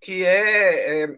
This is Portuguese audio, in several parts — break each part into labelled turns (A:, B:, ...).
A: que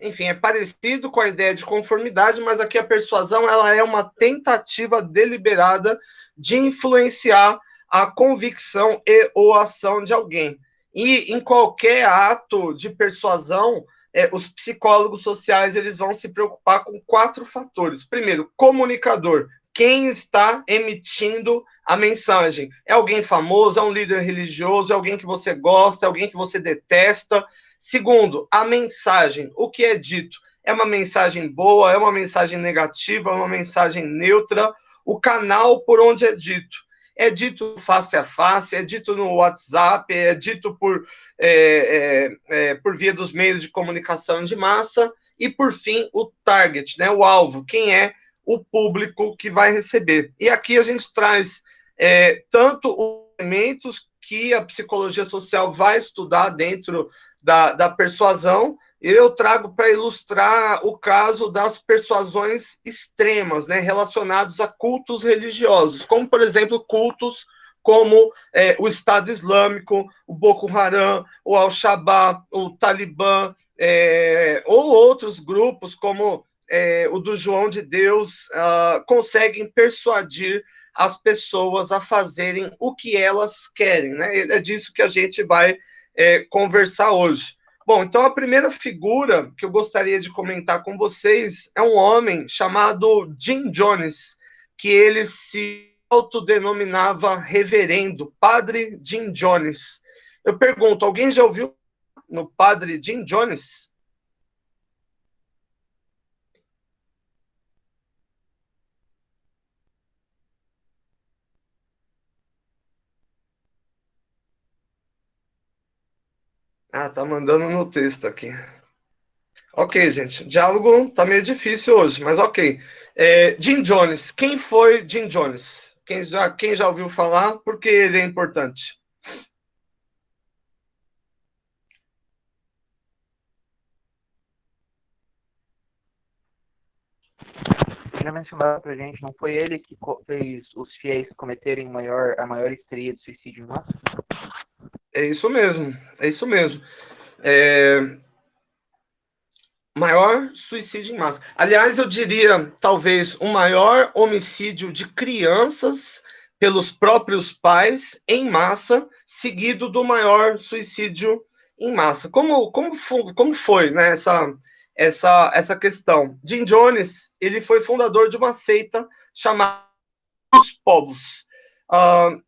A: enfim, é parecido com a ideia de conformidade, mas aqui a persuasão ela é uma tentativa deliberada de influenciar a convicção e ou ação de alguém. E em qualquer ato de persuasão, os psicólogos sociais eles vão se preocupar com 4 fatores. Primeiro, comunicador. Quem está emitindo a mensagem? É alguém famoso, é um líder religioso, é alguém que você gosta, é alguém que você detesta. Segundo, a mensagem, o que é dito? É uma mensagem boa, é uma mensagem negativa, é uma mensagem neutra? O canal por onde é dito. É dito face a face, é dito no WhatsApp, é dito por via dos meios de comunicação de massa, e, por fim, o target, né, o alvo, quem é o público que vai receber. E aqui a gente traz tanto os elementos que a psicologia social vai estudar dentro da persuasão, eu trago para ilustrar o caso das persuasões extremas, né, relacionados a cultos religiosos, como, por exemplo, cultos como o Estado Islâmico, o Boko Haram, o Al-Shabaab, o Talibã, ou outros grupos como o do João de Deus, conseguem persuadir as pessoas a fazerem o que elas querem, né? É disso que a gente vai conversar hoje. Bom, então a primeira figura que eu gostaria de comentar com vocês é um homem chamado Jim Jones, que ele se autodenominava reverendo, Padre Jim Jones. Eu pergunto, alguém já ouviu no Padre Jim Jones? Ah, tá mandando no texto aqui. Ok, gente, o diálogo tá meio difícil hoje, mas ok. Jim Jones, quem foi Jim Jones? Quem já ouviu falar? Por que ele é importante?
B: Já mencionaram pra gente, não foi ele que fez os fiéis cometerem a maior estreia de suicídio em massa?
A: É isso mesmo, é isso mesmo. Maior suicídio em massa. Aliás, eu diria, talvez, o maior homicídio de crianças pelos próprios pais em massa, seguido do maior suicídio em massa. Como foi, né, essa questão? Jim Jones, ele foi fundador de uma seita chamada Os Povos. Uh,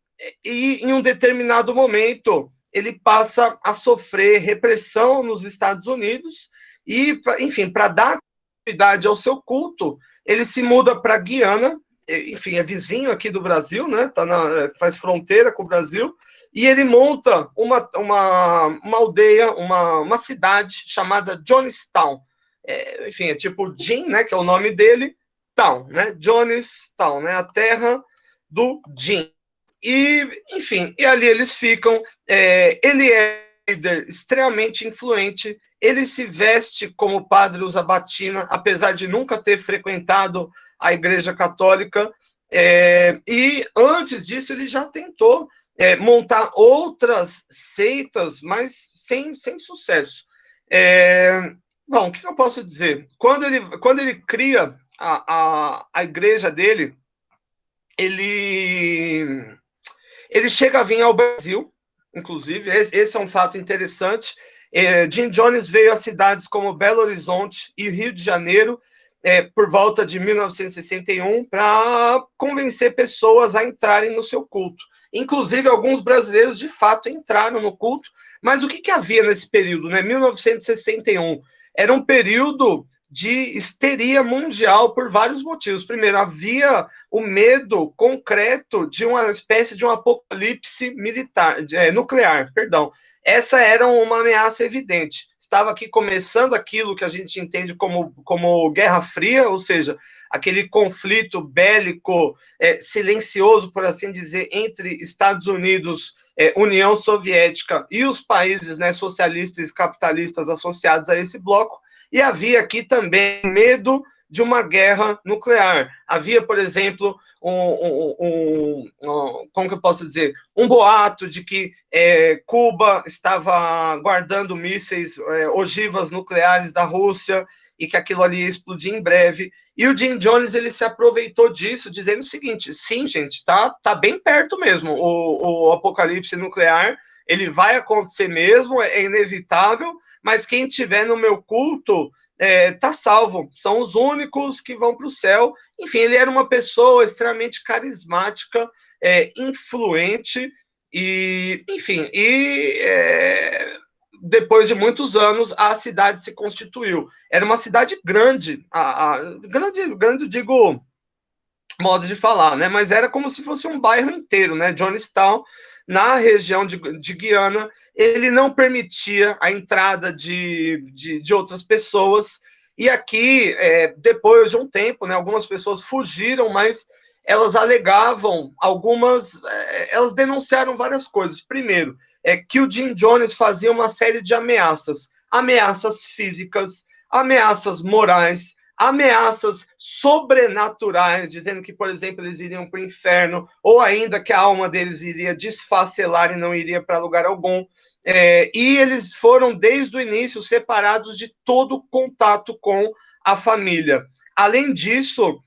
A: e em um determinado momento, ele passa a sofrer repressão nos Estados Unidos e, enfim, para dar continuidade ao seu culto, ele se muda para Guiana, enfim, é vizinho aqui do Brasil, né? Faz fronteira com o Brasil, e ele monta uma aldeia, uma cidade chamada Jonestown. Enfim, é tipo Jim, né? Que é o nome dele, Town, né? Jonestown, né? A terra do Jim. E, enfim, e ali eles ficam. Ele é um líder extremamente influente. Ele se veste como padre, usa batina, apesar de nunca ter frequentado a Igreja Católica. E antes disso, ele já tentou montar outras seitas, mas sem sucesso. Bom, o que eu posso dizer? Quando ele cria a igreja dele, ele chega a vir ao Brasil, inclusive, esse é um fato interessante. Jim Jones veio a cidades como Belo Horizonte e Rio de Janeiro por volta de 1961 para convencer pessoas a entrarem no seu culto. Inclusive, alguns brasileiros de fato entraram no culto, mas o que havia nesse período, né? 1961 era um período de histeria mundial por vários motivos. Primeiro, havia o medo concreto de uma espécie de um apocalipse nuclear, perdão. Essa era uma ameaça evidente. Estava aqui começando aquilo que a gente entende como Guerra Fria, ou seja, aquele conflito bélico silencioso, por assim dizer, entre Estados Unidos, União Soviética e os países, né, socialistas e capitalistas associados a esse bloco. E havia aqui também medo de uma guerra nuclear. Havia, por exemplo, como que eu posso dizer, um boato de que Cuba estava guardando mísseis, ogivas nucleares da Rússia, e que aquilo ali ia explodir em breve. E o Jim Jones, ele se aproveitou disso, dizendo o seguinte: sim, gente, tá bem perto mesmo, o apocalipse nuclear, ele vai acontecer mesmo, é inevitável, mas quem estiver no meu culto tá salvo, são os únicos que vão para o céu. Enfim, ele era uma pessoa extremamente carismática, influente, e, enfim, depois de muitos anos, a cidade se constituiu. Era uma cidade grande, grande, digo, modo de falar, né? Mas era como se fosse um bairro inteiro, né? Johnstown, na região de Guiana, ele não permitia a entrada de outras pessoas. E aqui, depois de um tempo, né, algumas pessoas fugiram, mas elas alegavam elas denunciaram várias coisas. Primeiro, que o Jim Jones fazia uma série de ameaças físicas, ameaças morais, ameaças sobrenaturais, dizendo que, por exemplo, eles iriam para o inferno, ou ainda que a alma deles iria desfacelar e não iria para lugar algum. E eles foram, desde o início, separados de todo contato com a família. Além disso,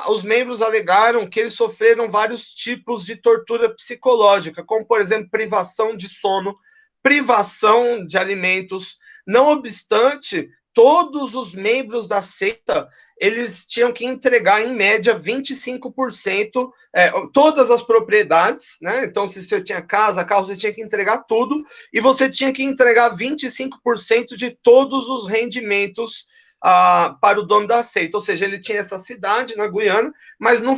A: os membros alegaram que eles sofreram vários tipos de tortura psicológica, como, por exemplo, privação de sono, privação de alimentos. Não obstante, todos os membros da seita, eles tinham que entregar, em média, 25%, todas as propriedades, né? Então, se você tinha casa, carro, você tinha que entregar tudo, e você tinha que entregar 25% de todos os rendimentos para o dono da seita. Ou seja, ele tinha essa cidade na Guiana, mas não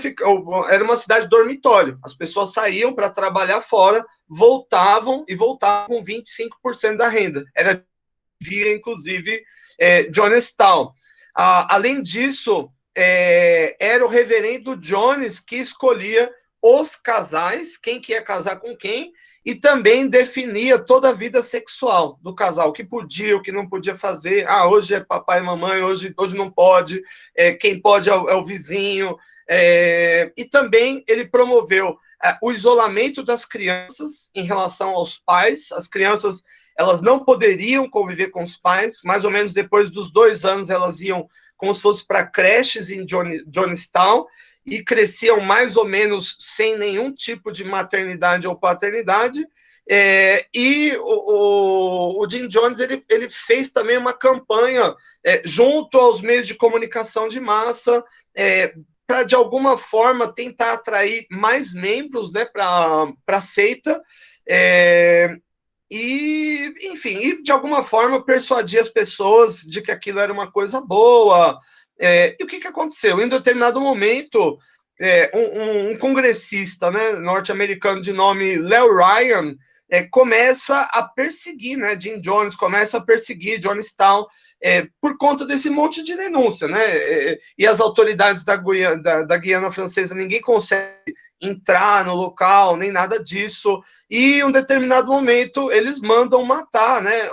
A: era uma cidade dormitório. As pessoas saíam para trabalhar fora, voltavam com 25% da renda. Era via, inclusive, Jonestown. Além disso, era o reverendo Jones que escolhia os casais, quem que ia casar com quem, e também definia toda a vida sexual do casal, o que podia, o que não podia fazer. Hoje é papai e mamãe, hoje não pode, quem pode é o vizinho. E também ele promoveu o isolamento das crianças em relação aos pais. As crianças, elas não poderiam conviver com os pais. Mais ou menos depois dos 2 anos, elas iam como se fosse para creches em Jonestown, e cresciam mais ou menos sem nenhum tipo de maternidade ou paternidade. E o Jim Jones, ele fez também uma campanha junto aos meios de comunicação de massa, para, de alguma forma, tentar atrair mais membros, né, para a seita, e, enfim, de alguma forma persuadir as pessoas de que aquilo era uma coisa boa. E o que aconteceu? Em determinado momento, um congressista, né, norte-americano de nome Lew Ryan, começa a perseguir, né, Jim Jones, começa a perseguir Jonestown, por conta desse monte de denúncia, né? E as autoridades da Guiana Francesa, ninguém consegue entrar no local, nem nada disso. E em um determinado momento eles mandam matar, né,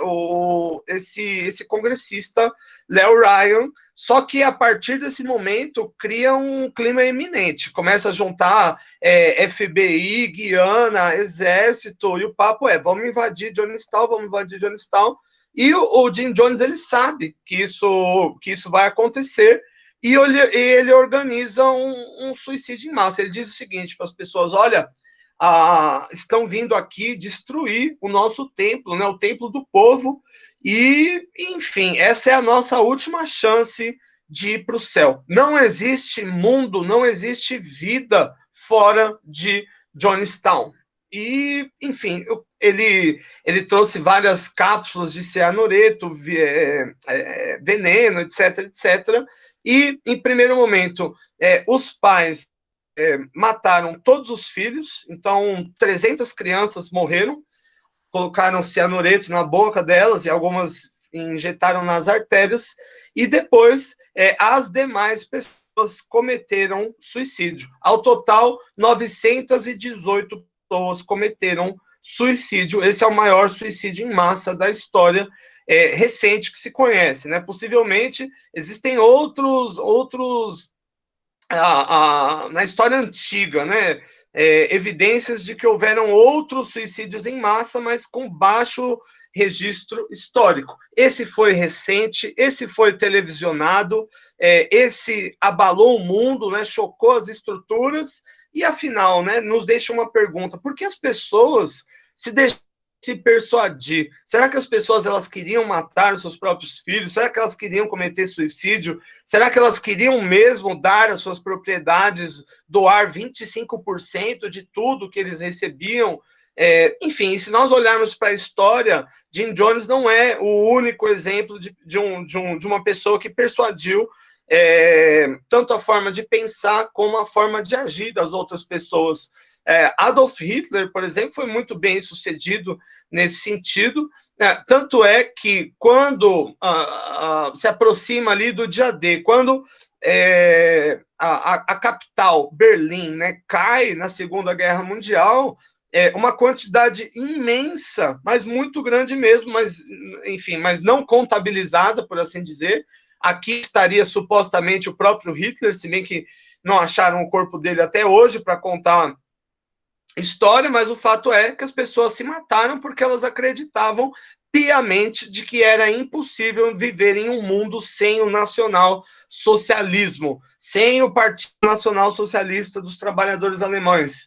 A: esse congressista Lew Ryan. Só que a partir desse momento cria um clima eminente, começa a juntar FBI, Guiana, Exército, e o papo vamos invadir Jonestown. E o Jim Jones, ele sabe que isso vai acontecer, e ele organiza um suicídio em massa. Ele diz o seguinte para as pessoas: olha, estão vindo aqui destruir o nosso templo, né, o templo do povo, e, enfim, essa é a nossa última chance de ir para o céu. Não existe mundo, não existe vida fora de Jonestown. E, enfim, ele trouxe várias cápsulas de cianureto, veneno, etc. E, em primeiro momento, os pais mataram todos os filhos. Então 300 crianças morreram, colocaram cianureto na boca delas e algumas injetaram nas artérias, e depois as demais pessoas cometeram suicídio. Ao total, 918 pessoas cometeram suicídio. Esse é o maior suicídio em massa da história. recente que se conhece, né? Possivelmente existem outros na história antiga, né? Evidências de que houveram outros suicídios em massa, mas com baixo registro histórico. Esse foi recente, esse foi televisionado, esse abalou o mundo, né? Chocou as estruturas e, afinal, né? Nos deixa uma pergunta: por que as pessoas se deixam se persuadir? Será que as pessoas elas queriam matar os seus próprios filhos? Será que elas queriam cometer suicídio? Será que elas queriam mesmo dar as suas propriedades, doar 25% de tudo que eles recebiam? Enfim, se nós olharmos para a história, Jim Jones não é o único exemplo de uma pessoa que persuadiu tanto a forma de pensar como a forma de agir das outras pessoas. Adolf Hitler, por exemplo, foi muito bem sucedido nesse sentido, tanto é que quando se aproxima ali do dia D, quando a capital, Berlim, né, cai na Segunda Guerra Mundial, uma quantidade imensa, mas muito grande mesmo, mas, enfim, mas não contabilizada, por assim dizer. Aqui estaria supostamente o próprio Hitler, se bem que não acharam o corpo dele até hoje para contar história, mas o fato é que as pessoas se mataram porque elas acreditavam piamente de que era impossível viver em um mundo sem o nacional-socialismo, sem o Partido Nacional Socialista dos Trabalhadores Alemães.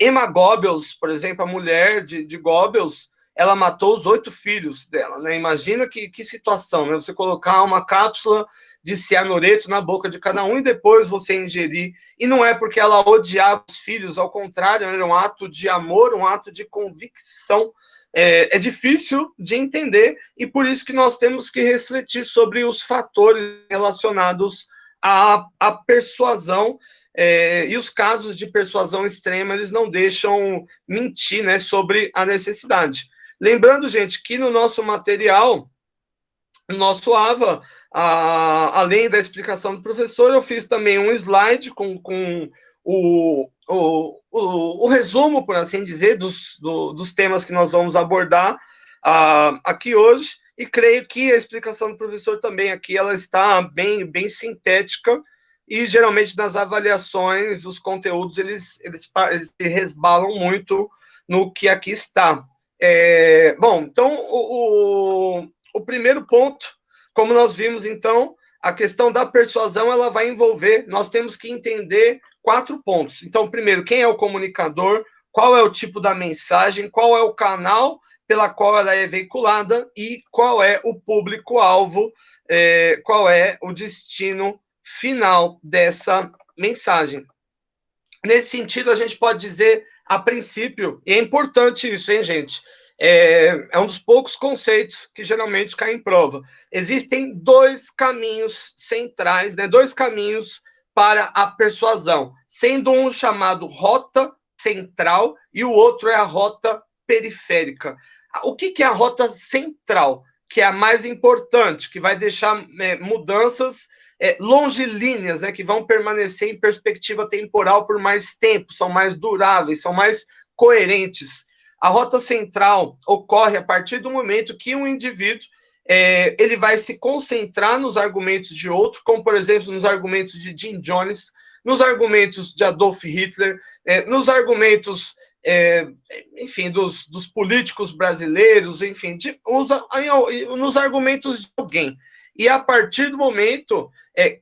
A: Emma Goebbels, por exemplo, a mulher de Goebbels, ela matou os 8 filhos dela, né? Imagina que situação, né? Você colocar uma cápsula de cianureto na boca de cada um e depois você ingerir. E não é porque ela odiava os filhos, ao contrário, era um ato de amor, um ato de convicção. É difícil de entender e por isso que nós temos que refletir sobre os fatores relacionados à persuasão. E os casos de persuasão extrema, eles não deixam mentir, né, sobre a necessidade. Lembrando, gente, que no nosso material, no nosso AVA, além da explicação do professor, eu fiz também um slide com o resumo, por assim dizer, dos temas que nós vamos abordar aqui hoje, e creio que a explicação do professor também aqui, ela está bem sintética, e geralmente nas avaliações, os conteúdos, eles se resbalam muito no que aqui está. Bom, então, o primeiro ponto, como nós vimos, então, a questão da persuasão, ela vai envolver, nós temos que entender 4 pontos. Então, primeiro, quem é o comunicador, qual é o tipo da mensagem, qual é o canal pela qual ela é veiculada e qual é o público-alvo, qual é o destino final dessa mensagem. Nesse sentido, a gente pode dizer, a princípio, e é importante isso, hein, gente? É um dos poucos conceitos que geralmente caem em prova. Existem 2 caminhos centrais, né, 2 caminhos para a persuasão, sendo um chamado rota central e o outro é a rota periférica. O que é a rota central? Que é a mais importante, que vai deixar mudanças longilíneas, né, que vão permanecer em perspectiva temporal por mais tempo, são mais duráveis, são mais coerentes. A rota central ocorre a partir do momento que um indivíduo ele vai se concentrar nos argumentos de outro, como, por exemplo, nos argumentos de Jim Jones, nos argumentos de Adolf Hitler, nos argumentos, enfim, dos políticos brasileiros, enfim, nos argumentos de alguém. E a partir do momento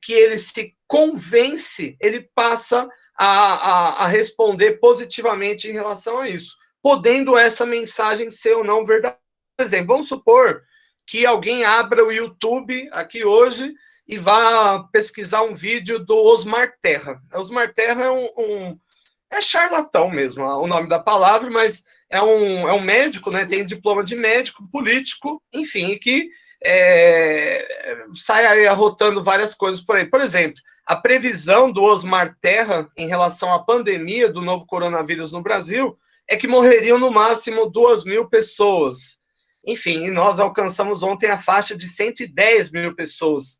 A: que ele se convence, ele passa a responder positivamente em relação a isso, podendo essa mensagem ser ou não verdadeira. Por exemplo, vamos supor que alguém abra o YouTube aqui hoje e vá pesquisar um vídeo do Osmar Terra. Osmar Terra é charlatão mesmo, o nome da palavra, mas é um médico, né, tem diploma de médico, político, enfim, que sai aí arrotando várias coisas por aí. Por exemplo, a previsão do Osmar Terra em relação à pandemia do novo coronavírus no Brasil é que morreriam no máximo 2.000 pessoas. Enfim, nós alcançamos ontem a faixa de 110 mil pessoas.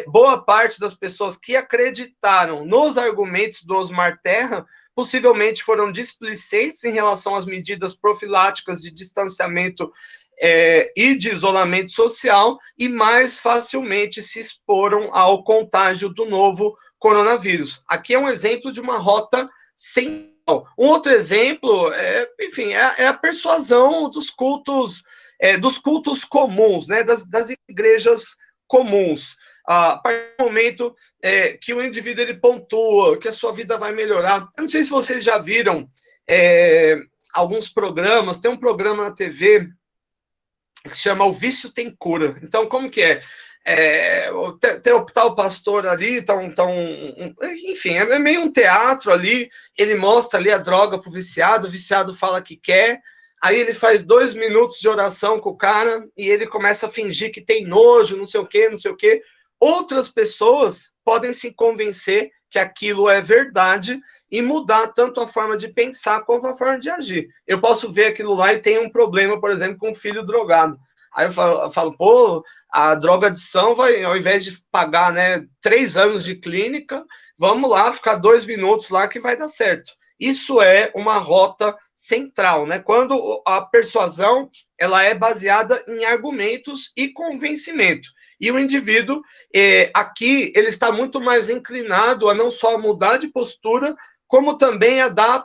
A: Boa parte das pessoas que acreditaram nos argumentos do Osmar Terra possivelmente foram displicentes em relação às medidas profiláticas de distanciamento e de isolamento social, e mais facilmente se exporam ao contágio do novo coronavírus. Aqui é um exemplo de uma rota sem. Um outro exemplo enfim, é a persuasão dos cultos comuns, né, das igrejas comuns. A partir do momento que o indivíduo ele pontua que a sua vida vai melhorar. Eu não sei se vocês já viram alguns programas, tem um programa na TV que se chama O Vício Tem Cura. Então, como que é? Tem o tal pastor ali, enfim, é meio um teatro ali, ele mostra ali a droga pro viciado, o viciado fala que quer, aí ele faz 2 minutos de oração com o cara, e ele começa a fingir que tem nojo, não sei o quê, não sei o quê. Outras pessoas podem se convencer que aquilo é verdade e mudar tanto a forma de pensar quanto a forma de agir. Eu posso ver aquilo lá e tem um problema, por exemplo, com um filho drogado. Aí eu falo, pô, a drogadição vai, ao invés de pagar, né, 3 anos de clínica, vamos lá, ficar 2 minutos lá que vai dar certo. Isso é uma rota central, né? Quando a persuasão ela é baseada em argumentos e convencimento. E o indivíduo, aqui, ele está muito mais inclinado a não só mudar de postura, como também a dar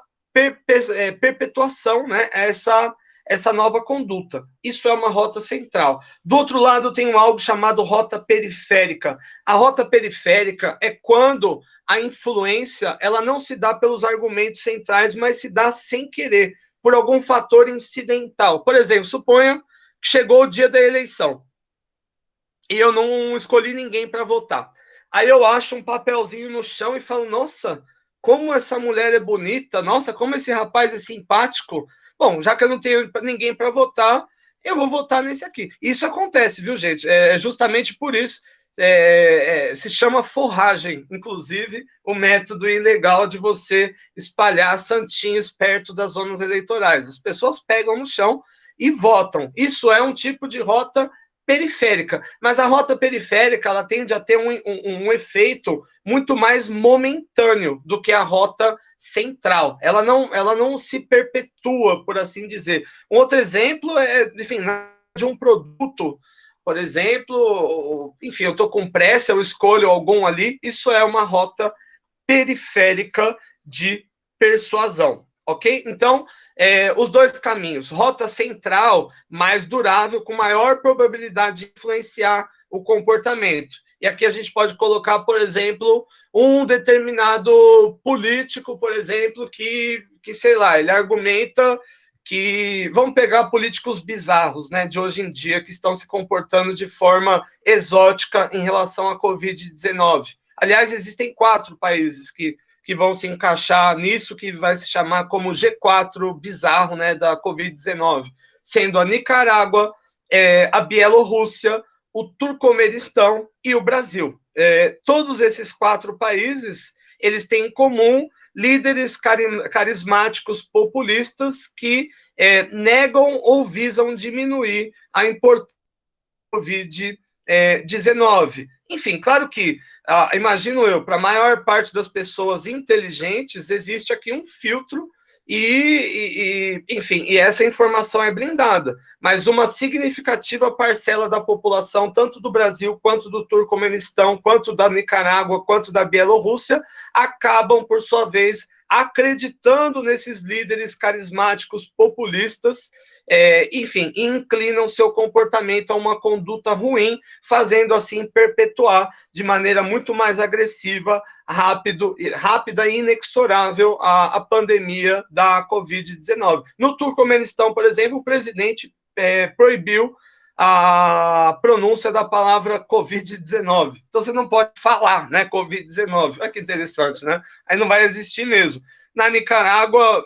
A: perpetuação, né, a essa nova conduta. Isso é uma rota central. Do outro lado, tem algo chamado rota periférica. A rota periférica é quando a influência ela não se dá pelos argumentos centrais, mas se dá sem querer, por algum fator incidental. Por exemplo, suponha que chegou o dia da eleição e eu não escolhi ninguém para votar. Aí eu acho um papelzinho no chão e falo, nossa, como essa mulher é bonita, nossa, como esse rapaz é simpático. Bom, já que eu não tenho ninguém para votar, eu vou votar nesse aqui. Isso acontece, viu, gente? É justamente por isso. Se chama forragem, inclusive, o método ilegal de você espalhar santinhos perto das zonas eleitorais. As pessoas pegam no chão e votam. Isso é um tipo de rota periférica, mas a rota periférica ela tende a ter um efeito muito mais momentâneo do que a rota central. Ela não se perpetua, por assim dizer. Um outro exemplo enfim, de um produto, por exemplo, enfim, eu estou com pressa, eu escolho algum ali, isso é uma rota periférica de persuasão, ok? Então, os dois caminhos, rota central, mais durável, com maior probabilidade de influenciar o comportamento. E aqui a gente pode colocar, por exemplo, um determinado político, por exemplo, que sei lá, ele argumenta que vamos pegar políticos bizarros, né, de hoje em dia, que estão se comportando de forma exótica em relação à Covid-19. Aliás, existem 4 países que vão se encaixar nisso, que vai se chamar como G4 bizarro, né, da Covid-19, sendo a Nicarágua, a Bielorrússia, o Turcomenistão e o Brasil. Todos esses 4 países, eles têm em comum líderes carismáticos populistas que negam ou visam diminuir a importância da Covid-19. Enfim, claro que, imagino eu, para a maior parte das pessoas inteligentes, existe aqui um filtro enfim, e essa informação é blindada, mas uma significativa parcela da população, tanto do Brasil, quanto do Turcomenistão, quanto da Nicarágua, quanto da Bielorrússia, acabam, por sua vez, acreditando nesses líderes carismáticos populistas, enfim, inclinam seu comportamento a uma conduta ruim, fazendo assim perpetuar de maneira muito mais agressiva, rápida e inexorável a pandemia da Covid-19. No Turcomenistão, por exemplo, o presidente proibiu a pronúncia da palavra Covid-19. Então você não pode falar, né, Covid-19. Olha que interessante, né? Aí não vai existir mesmo. Na Nicarágua,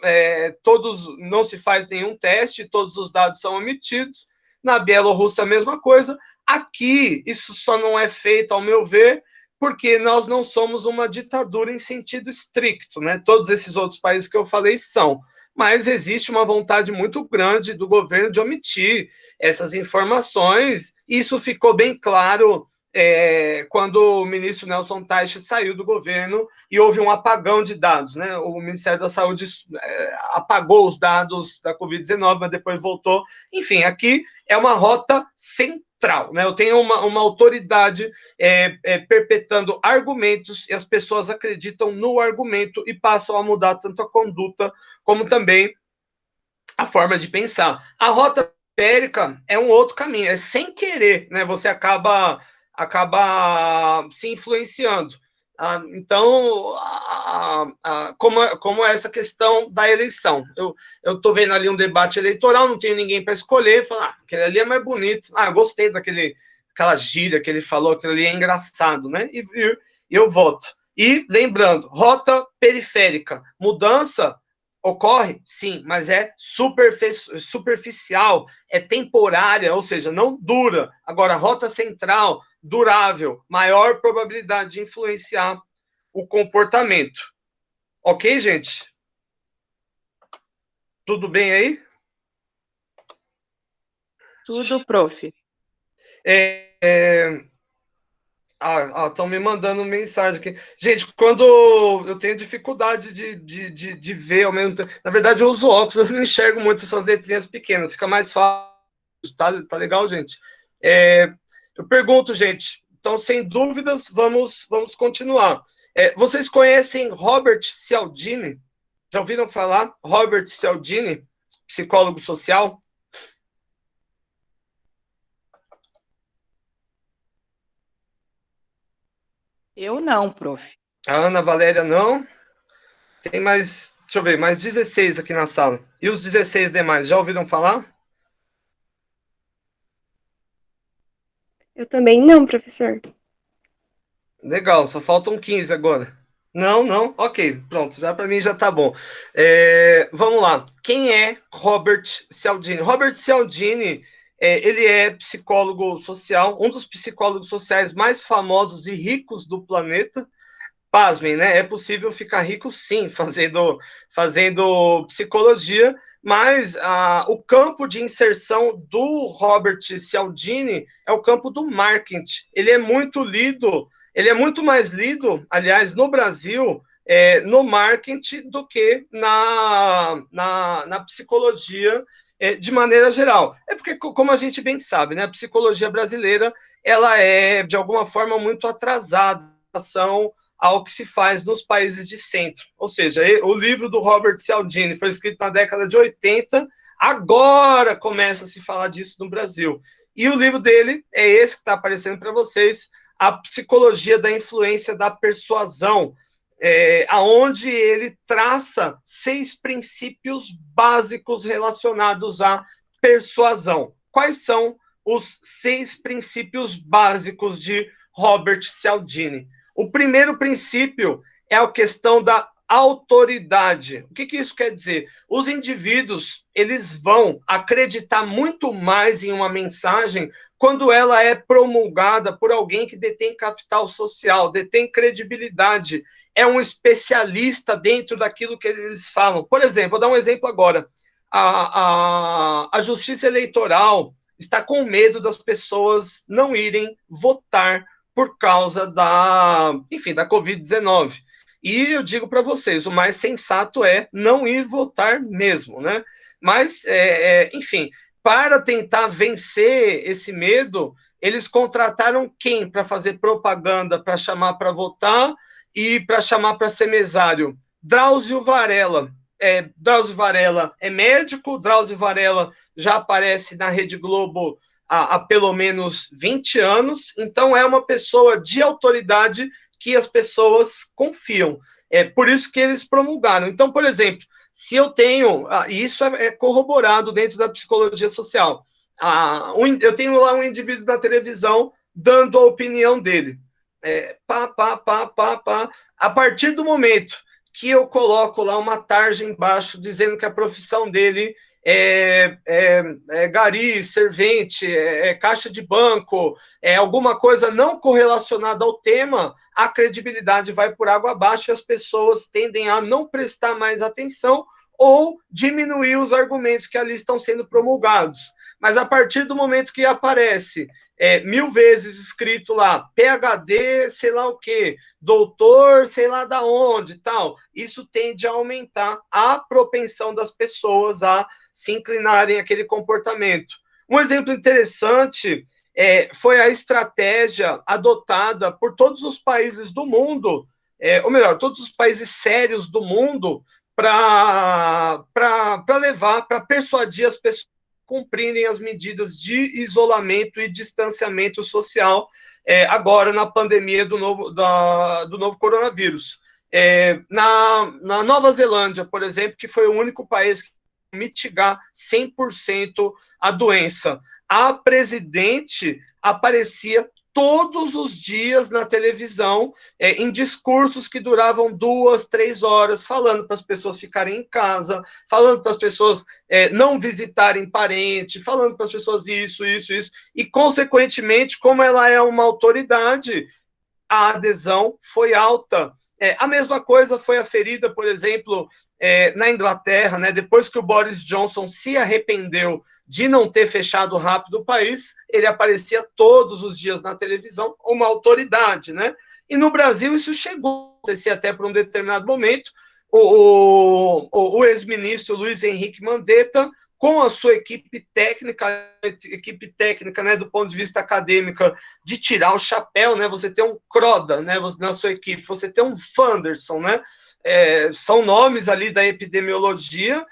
A: todos não se faz nenhum teste, todos os dados são omitidos. Na Bielorrússia, a mesma coisa. Aqui, isso só não é feito, ao meu ver, porque nós não somos uma ditadura em sentido estricto, né? Todos esses outros países que eu falei são. Mas existe uma vontade muito grande do governo de omitir essas informações. Isso ficou bem claro quando o ministro Nelson Teich saiu do governo e houve um apagão de dados, né? O Ministério da Saúde apagou os dados da Covid-19, mas depois voltou. Enfim, aqui é uma rota central, né? Eu tenho uma autoridade perpetrando argumentos e as pessoas acreditam no argumento e passam a mudar tanto a conduta como também a forma de pensar. A rota periférica é um outro caminho, é sem querer, né? Você acaba se influenciando. Então, como essa questão da eleição. Eu estou vendo ali um debate eleitoral, não tenho ninguém para escolher, falar, aquele ali é mais bonito. Gostei daquela gíria que ele falou, aquele ali é engraçado, né? E eu voto. E, lembrando, rota periférica, mudança ocorre, sim, mas é superficial, é temporária, ou seja, não dura. Agora, rota central, durável, maior probabilidade de influenciar o comportamento. Ok, gente? Tudo bem aí?
C: Tudo, prof.
A: Estão me mandando mensagem aqui. Gente, quando eu tenho dificuldade de ver ao mesmo tempo. Na verdade, eu uso óculos, eu não enxergo muito essas letrinhas pequenas, fica mais fácil. Tá legal, gente? Eu pergunto, gente. Então, sem dúvidas, vamos continuar. Vocês conhecem Robert Cialdini? Já ouviram falar? Robert Cialdini, psicólogo social?
C: Eu não, prof.
A: A Ana Valéria não. Tem mais, deixa eu ver, mais 16 aqui na sala. E os 16 demais, já ouviram falar?
D: Eu também não, professor.
A: Legal, só faltam 15 agora. Não, ok, pronto, já para mim já tá bom. Vamos lá, quem é Robert Cialdini? Robert Cialdini, ele é psicólogo social, um dos psicólogos sociais mais famosos e ricos do planeta. Pasmem, né? É possível ficar rico, sim, fazendo psicologia, mas o campo de inserção do Robert Cialdini é o campo do marketing. Ele é muito lido, ele é muito mais lido, aliás, no Brasil, no marketing do que na psicologia de maneira geral. É porque, como a gente bem sabe, né, a psicologia brasileira ela é, de alguma forma, muito atrasada em relação ao que se faz nos países de centro. Ou seja, o livro do Robert Cialdini foi escrito na década de 80, agora começa a se falar disso no Brasil. E o livro dele é esse que está aparecendo para vocês, A Psicologia da Influência da Persuasão, aonde ele traça 6 princípios básicos relacionados à persuasão. Quais são os 6 princípios básicos de Robert Cialdini? O primeiro princípio é a questão da autoridade. O que isso quer dizer? Os indivíduos, eles vão acreditar muito mais em uma mensagem quando ela é promulgada por alguém que detém capital social, detém credibilidade, é um especialista dentro daquilo que eles falam. Por exemplo, vou dar um exemplo agora. A Justiça Eleitoral está com medo das pessoas não irem votar por causa da Covid-19. E eu digo para vocês, o mais sensato é não ir votar mesmo, né? Mas, enfim, para tentar vencer esse medo, eles contrataram quem para fazer propaganda, para chamar para votar e para chamar para ser mesário? Drauzio Varela. Drauzio Varela é médico, Drauzio Varela já aparece na Rede Globo há pelo menos 20 anos, então é uma pessoa de autoridade que as pessoas confiam. É por isso que eles promulgaram. Então, por exemplo, se eu tenho, isso é corroborado dentro da psicologia social, eu tenho lá um indivíduo na televisão dando a opinião dele. A partir do momento que eu coloco lá uma tarja embaixo dizendo que a profissão dele gari, servente, caixa de banco, alguma coisa não correlacionada ao tema, a credibilidade vai por água abaixo e as pessoas tendem a não prestar mais atenção ou diminuir os argumentos que ali estão sendo promulgados. Mas a partir do momento que aparece 1000 vezes escrito lá, PhD, sei lá o quê, doutor, sei lá da onde, tal, isso tende a aumentar a propensão das pessoas a se inclinarem àquele comportamento. Um exemplo interessante foi a estratégia adotada por todos os países do mundo, ou melhor, todos os países sérios do mundo, para levar, para persuadir as pessoas a cumprirem as medidas de isolamento e distanciamento social agora na pandemia do novo coronavírus. Na Nova Zelândia, por exemplo, que foi o único país que mitigar 100% a doença. A presidente aparecia todos os dias na televisão, em discursos que duravam 2, 3 horas, falando para as pessoas ficarem em casa, falando para as pessoas não visitarem parente, falando para as pessoas isso, e, consequentemente, como ela é uma autoridade, a adesão foi alta. A mesma coisa foi aferida, por exemplo, na Inglaterra, né, depois que o Boris Johnson se arrependeu de não ter fechado rápido o país, ele aparecia todos os dias na televisão, uma autoridade, né? E no Brasil isso chegou a acontecer até por um determinado momento. O ex-ministro Luiz Henrique Mandetta, com a sua equipe técnica, né, do ponto de vista acadêmico, de tirar o chapéu, né, você tem um Croda, né, na sua equipe, você tem um Fanderson, né, são nomes ali da epidemiologia,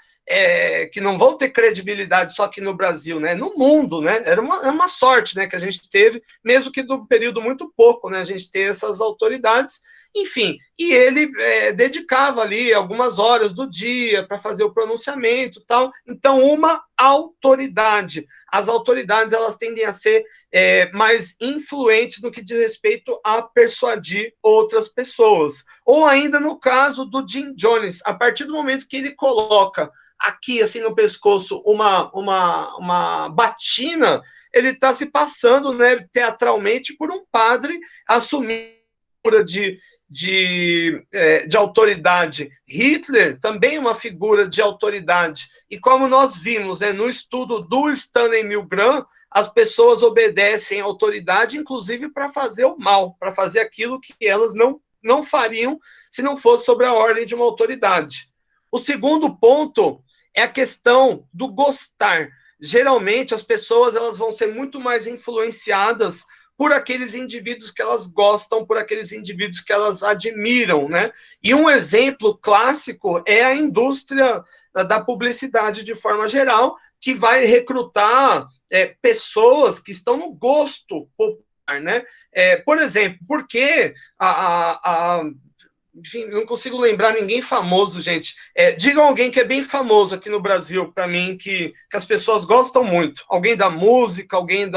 A: que não vão ter credibilidade só aqui no Brasil, né, no mundo, né, era uma sorte, né, que a gente teve, mesmo que do período muito pouco, né, a gente ter essas autoridades. Enfim, e ele dedicava ali algumas horas do dia para fazer o pronunciamento e tal. Então, uma autoridade. As autoridades, elas tendem a ser mais influentes no que diz respeito a persuadir outras pessoas. Ou ainda no caso do Jim Jones, a partir do momento que ele coloca aqui, assim, no pescoço, uma batina, ele está se passando, né, teatralmente por um padre assumindo de autoridade. Hitler também uma figura de autoridade. E como nós vimos, né, no estudo do Stanley Milgram, as pessoas obedecem à autoridade, inclusive para fazer o mal, para fazer aquilo que elas não fariam se não fosse sobre a ordem de uma autoridade. O segundo ponto é a questão do gostar. Geralmente, as pessoas elas vão ser muito mais influenciadas por aqueles indivíduos que elas gostam, por aqueles indivíduos que elas admiram, né? E um exemplo clássico é a indústria da publicidade de forma geral, que vai recrutar pessoas que estão no gosto popular, né? Por exemplo, porque enfim, não consigo lembrar ninguém famoso, gente. Digam alguém que é bem famoso aqui no Brasil, para mim, que as pessoas gostam muito. Alguém da música, alguém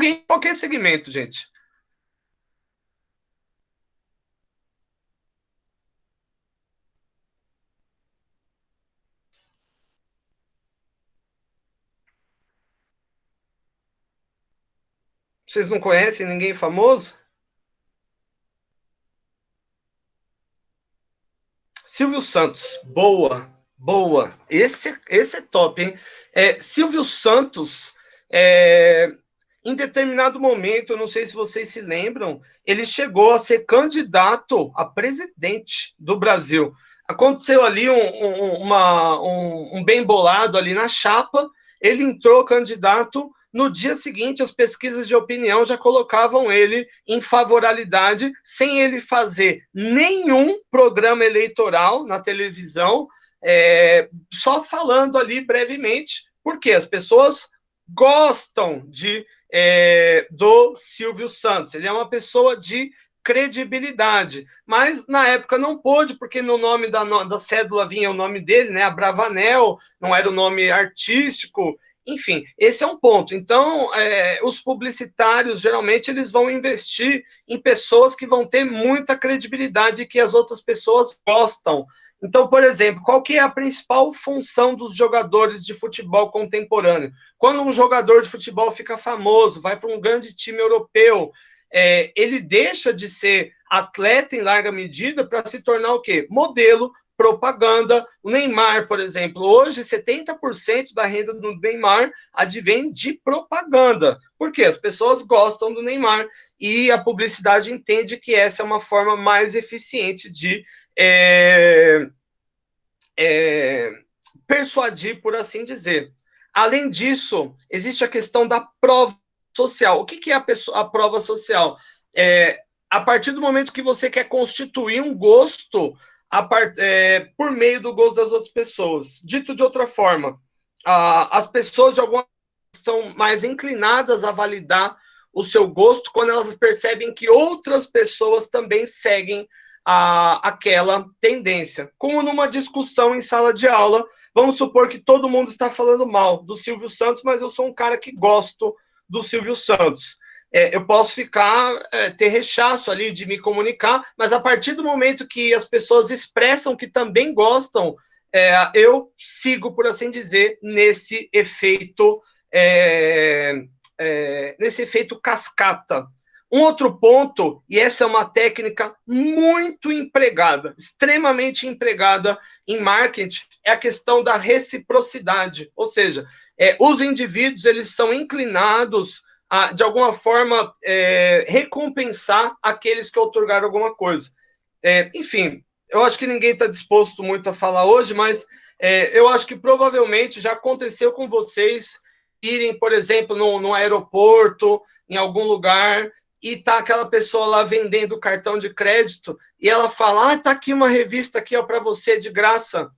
A: em qualquer segmento, gente. Vocês não conhecem ninguém famoso? Silvio Santos. Boa, boa. Esse é top, hein? Silvio Santos, em determinado momento, eu não sei se vocês se lembram, ele chegou a ser candidato a presidente do Brasil. Aconteceu ali um bem bolado ali na chapa, ele entrou candidato, no dia seguinte as pesquisas de opinião já colocavam ele em favorabilidade, sem ele fazer nenhum programa eleitoral na televisão, só falando ali brevemente, porque as pessoas gostam do Silvio Santos. Ele é uma pessoa de credibilidade, mas na época não pôde, porque no nome da cédula vinha o nome dele, né, Abravanel, não era o nome artístico. Enfim, esse é um ponto. Então, os publicitários, geralmente, eles vão investir em pessoas que vão ter muita credibilidade e que as outras pessoas gostam. Então, por exemplo, qual que é a principal função dos jogadores de futebol contemporâneo? Quando um jogador de futebol fica famoso, vai para um grande time europeu, ele deixa de ser atleta em larga medida para se tornar o quê? Modelo, propaganda. O Neymar, por exemplo, hoje 70% da renda do Neymar advém de propaganda. Por quê? As pessoas gostam do Neymar e a publicidade entende que essa é uma forma mais eficiente de persuadir, por assim dizer. Além disso, existe a questão da prova social. O que é a prova social? A partir do momento que você quer constituir um gosto por meio do gosto das outras pessoas. Dito de outra forma, as pessoas de alguma são mais inclinadas a validar o seu gosto quando elas percebem que outras pessoas também seguem aquela tendência. Como numa discussão em sala de aula, vamos supor que todo mundo está falando mal do Silvio Santos, mas eu sou um cara que gosto do Silvio Santos. Eu posso ter rechaço ali de me comunicar, mas a partir do momento que as pessoas expressam que também gostam, eu sigo, por assim dizer, nesse efeito cascata. Um outro ponto, e essa é uma técnica muito empregada, extremamente empregada em marketing, é a questão da reciprocidade. Ou seja, os indivíduos eles são inclinados a, de alguma forma, recompensar aqueles que outorgaram alguma coisa. Enfim, eu acho que ninguém está disposto muito a falar hoje, mas eu acho que provavelmente já aconteceu com vocês irem, por exemplo, no aeroporto, em algum lugar, e tá aquela pessoa lá vendendo cartão de crédito, e ela fala, tá aqui uma revista aqui para você de graça.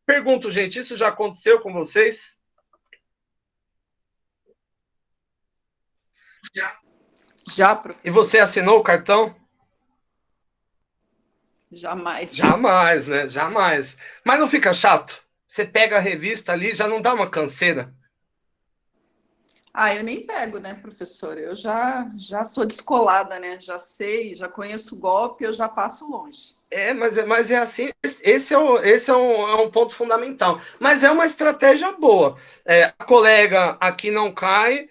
A: Pergunto, gente, isso já aconteceu com vocês?
C: Já, professor.
A: E você assinou o cartão?
C: Jamais.
A: Jamais, né? Jamais. Mas não fica chato? Você pega a revista ali, já não dá uma canseira?
C: Eu nem pego, né, professor? Eu já sou descolada, né? Já sei, já conheço o golpe, eu já passo longe.
A: Mas é assim, esse é um ponto fundamental. Mas é uma estratégia boa. A colega aqui não cai,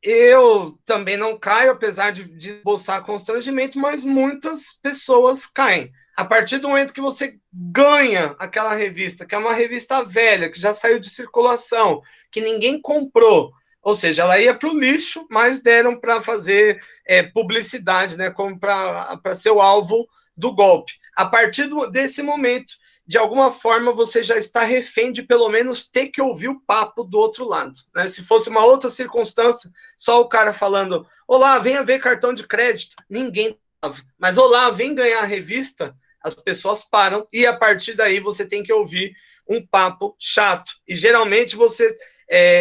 A: eu também não caio, apesar de esboçar constrangimento, mas muitas pessoas caem. A partir do momento que você ganha aquela revista, que é uma revista velha, que já saiu de circulação, que ninguém comprou, ou seja, ela ia para o lixo, mas deram para fazer publicidade, né, como para ser o alvo do golpe. A partir desse momento, de alguma forma, você já está refém de pelo menos ter que ouvir o papo do outro lado. Né? Se fosse uma outra circunstância, só o cara falando, olá, venha ver cartão de crédito, ninguém falava. Mas olá, vem ganhar a revista, as pessoas param, e a partir daí você tem que ouvir um papo chato. E geralmente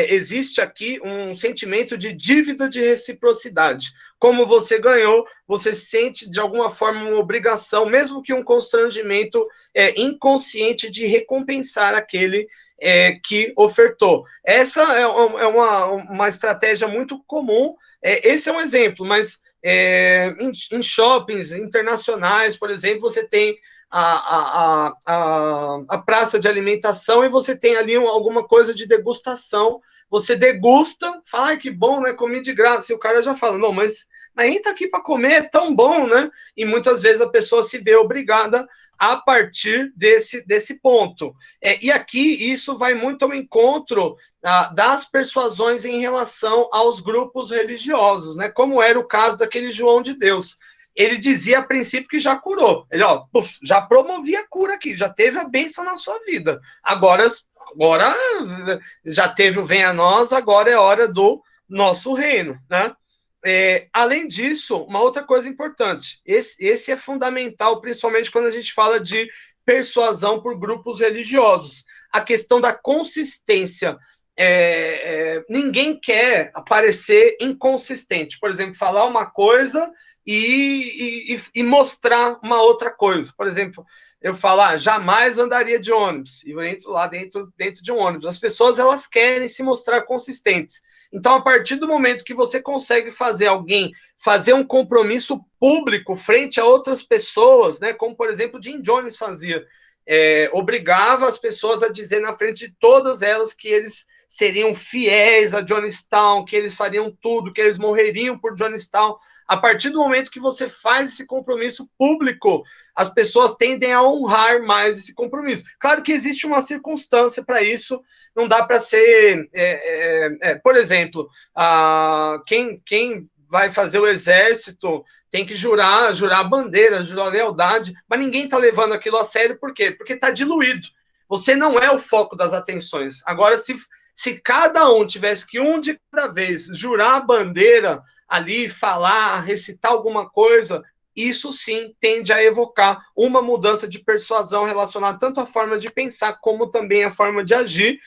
A: existe aqui um sentimento de dívida de reciprocidade. Como você ganhou, você sente de alguma forma uma obrigação, mesmo que um constrangimento inconsciente de recompensar aquele que ofertou. Essa é uma estratégia muito comum. Esse é um exemplo, mas em shoppings internacionais, por exemplo, você tem a praça de alimentação e você tem ali alguma coisa de degustação. Você degusta, fala, que bom, né? Comi de graça. E o cara já fala, não, mas nem tá aqui para comer, é tão bom, né? E muitas vezes a pessoa se vê obrigada a partir desse ponto. E aqui isso vai muito ao encontro das persuasões em relação aos grupos religiosos, né? Como era o caso daquele João de Deus. Ele dizia a princípio que já curou. Ele, já promovia a cura aqui, já teve a bênção na sua vida. Agora já teve o vem a nós, agora é hora do nosso reino, né? Além disso, uma outra coisa importante, esse é fundamental, principalmente quando a gente fala de persuasão por grupos religiosos, a questão da consistência. Ninguém quer parecer inconsistente, por exemplo, falar uma coisa e mostrar uma outra coisa. Por exemplo, eu falar, jamais andaria de ônibus, e eu entro lá dentro de um ônibus. As pessoas, elas querem se mostrar consistentes. Então, a partir do momento que você consegue fazer alguém fazer um compromisso público frente a outras pessoas, né, como, por exemplo, Jim Jones fazia, obrigava as pessoas a dizer na frente de todas elas que eles seriam fiéis a Jonestown, que eles fariam tudo, que eles morreriam por Jonestown. A partir do momento que você faz esse compromisso público, as pessoas tendem a honrar mais esse compromisso. Claro que existe uma circunstância para isso, não dá para ser... por exemplo, quem vai fazer o exército tem que jurar a bandeira, jurar a lealdade, mas ninguém está levando aquilo a sério, por quê? Porque está diluído. Você não é o foco das atenções. Agora, se cada um tivesse que um de cada vez jurar a bandeira ali, falar, recitar alguma coisa, isso sim tende a evocar uma mudança de persuasão relacionada tanto à forma de pensar como também à forma de agir,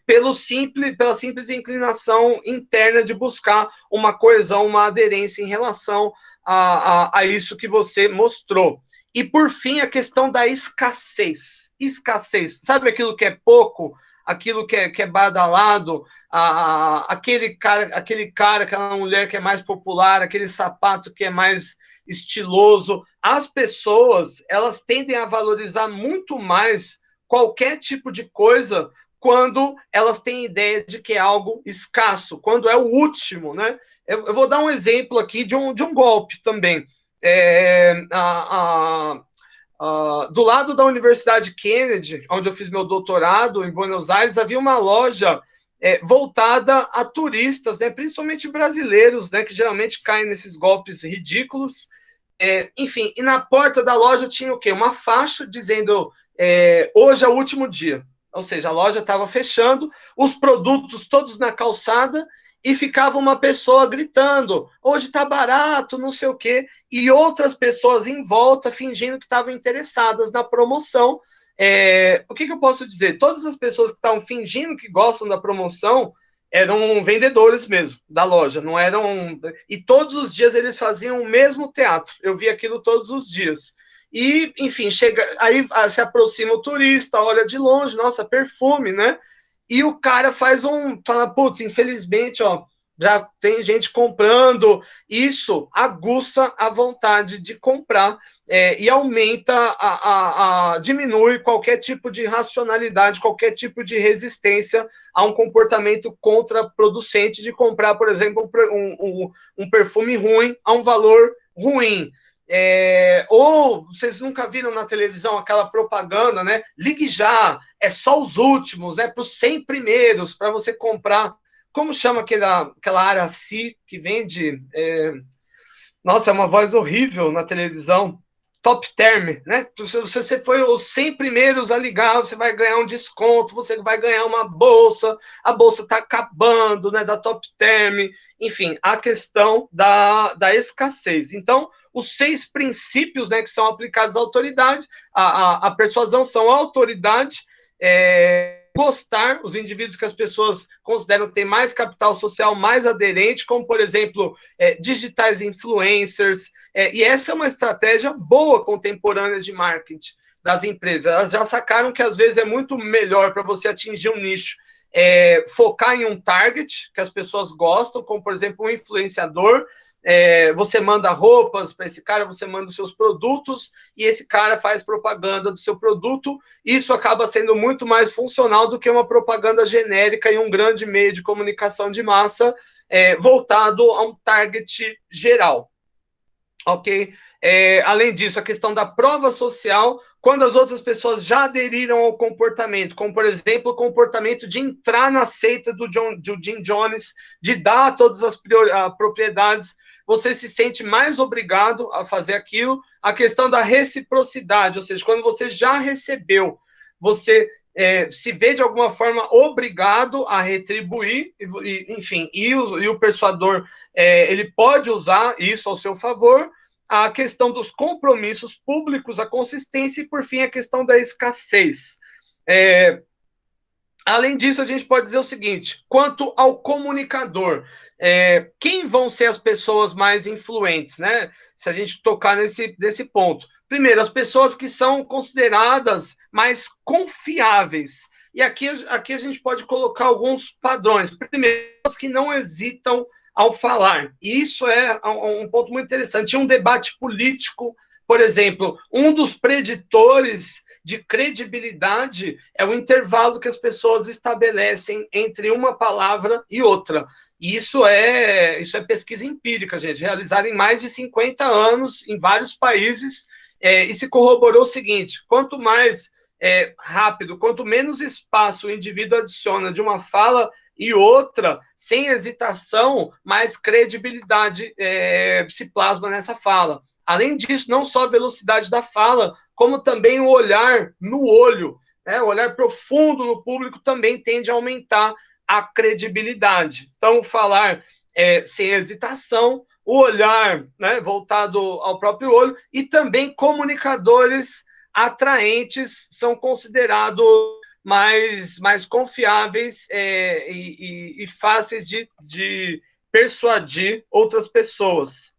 A: pela simples inclinação interna de buscar uma coesão, uma aderência em relação a isso que você mostrou. E, por fim, a questão da escassez. Escassez. Sabe aquilo que é pouco? Aquilo que é badalado, aquele cara, aquela mulher que é mais popular, aquele sapato que é mais estiloso. As pessoas, elas tendem a valorizar muito mais qualquer tipo de coisa quando elas têm ideia de que é algo escasso, quando é o último, né? Eu vou dar um exemplo aqui de um golpe também. Do lado da Universidade Kennedy, onde eu fiz meu doutorado, em Buenos Aires, havia uma loja voltada a turistas, né, principalmente brasileiros, né, que geralmente caem nesses golpes ridículos. Enfim, e na porta da loja tinha o quê? Uma faixa dizendo hoje é o último dia. Ou seja, a loja estava fechando, os produtos todos na calçada, e ficava uma pessoa gritando, hoje está barato, não sei o quê, e outras pessoas em volta fingindo que estavam interessadas na promoção. O que eu posso dizer? Todas as pessoas que estavam fingindo que gostam da promoção eram vendedores mesmo, da loja, não eram... E todos os dias eles faziam o mesmo teatro, eu vi aquilo todos os dias. E, enfim, aí se aproxima o turista, olha de longe, nossa, perfume, né? E o cara fala, putz, infelizmente, ó, já tem gente comprando. Isso aguça a vontade de comprar e aumenta, diminui qualquer tipo de racionalidade, qualquer tipo de resistência a um comportamento contraproducente de comprar, por exemplo, um perfume ruim a um valor ruim. Ou vocês nunca viram na televisão aquela propaganda, né? Ligue já, é só os últimos, né? Para os 100 primeiros, para você comprar. Como chama aquela Araci que vende? Nossa, é uma voz horrível na televisão. Top Term, né? Se você for os 100 primeiros a ligar, você vai ganhar um desconto, você vai ganhar uma bolsa, a bolsa está acabando, né? Da Top Term. Enfim, a questão da escassez. Então, os 6 princípios, né, que são aplicados à autoridade, a persuasão são a autoridade, gostar, os indivíduos que as pessoas consideram que têm mais capital social, mais aderente, como, por exemplo, digitais influencers, e essa é uma estratégia boa contemporânea de marketing das empresas. Elas já sacaram que, às vezes, é muito melhor para você atingir um nicho, focar em um target que as pessoas gostam, como, por exemplo, um influenciador. Você manda roupas para esse cara, você manda os seus produtos e esse cara faz propaganda do seu produto. Isso acaba sendo muito mais funcional do que uma propaganda genérica em um grande meio de comunicação de massa voltado a um target geral. Ok? Além disso, a questão da prova social, quando as outras pessoas já aderiram ao comportamento, como, por exemplo, o comportamento de entrar na seita do Jim Jones, de dar todas as propriedades, você se sente mais obrigado a fazer aquilo. A questão da reciprocidade, ou seja, quando você já recebeu, você se vê de alguma forma obrigado a retribuir, enfim, e o persuador ele pode usar isso ao seu favor. A questão dos compromissos públicos, a consistência e, por fim, a questão da escassez. Além disso, a gente pode dizer o seguinte, quanto ao comunicador, quem vão ser as pessoas mais influentes, né? Se a gente tocar nesse ponto. Primeiro, as pessoas que são consideradas mais confiáveis. E aqui a gente pode colocar alguns padrões. Primeiro, as que não hesitam ao falar. E isso é um ponto muito interessante. Tinha um debate político, por exemplo, um dos preditores de credibilidade é o intervalo que as pessoas estabelecem entre uma palavra e outra. E isso é pesquisa empírica, gente, realizada em mais de 50 anos em vários países, e se corroborou o seguinte: quanto mais rápido, quanto menos espaço o indivíduo adiciona de uma fala e outra, sem hesitação, mais credibilidade se plasma nessa fala. Além disso, não só a velocidade da fala, como também o olhar no olho, né? O olhar profundo no público também tende a aumentar a credibilidade. Então, falar sem hesitação, o olhar, né, voltado ao próprio olho, e também comunicadores atraentes são considerados mais confiáveis e fáceis de persuadir outras pessoas.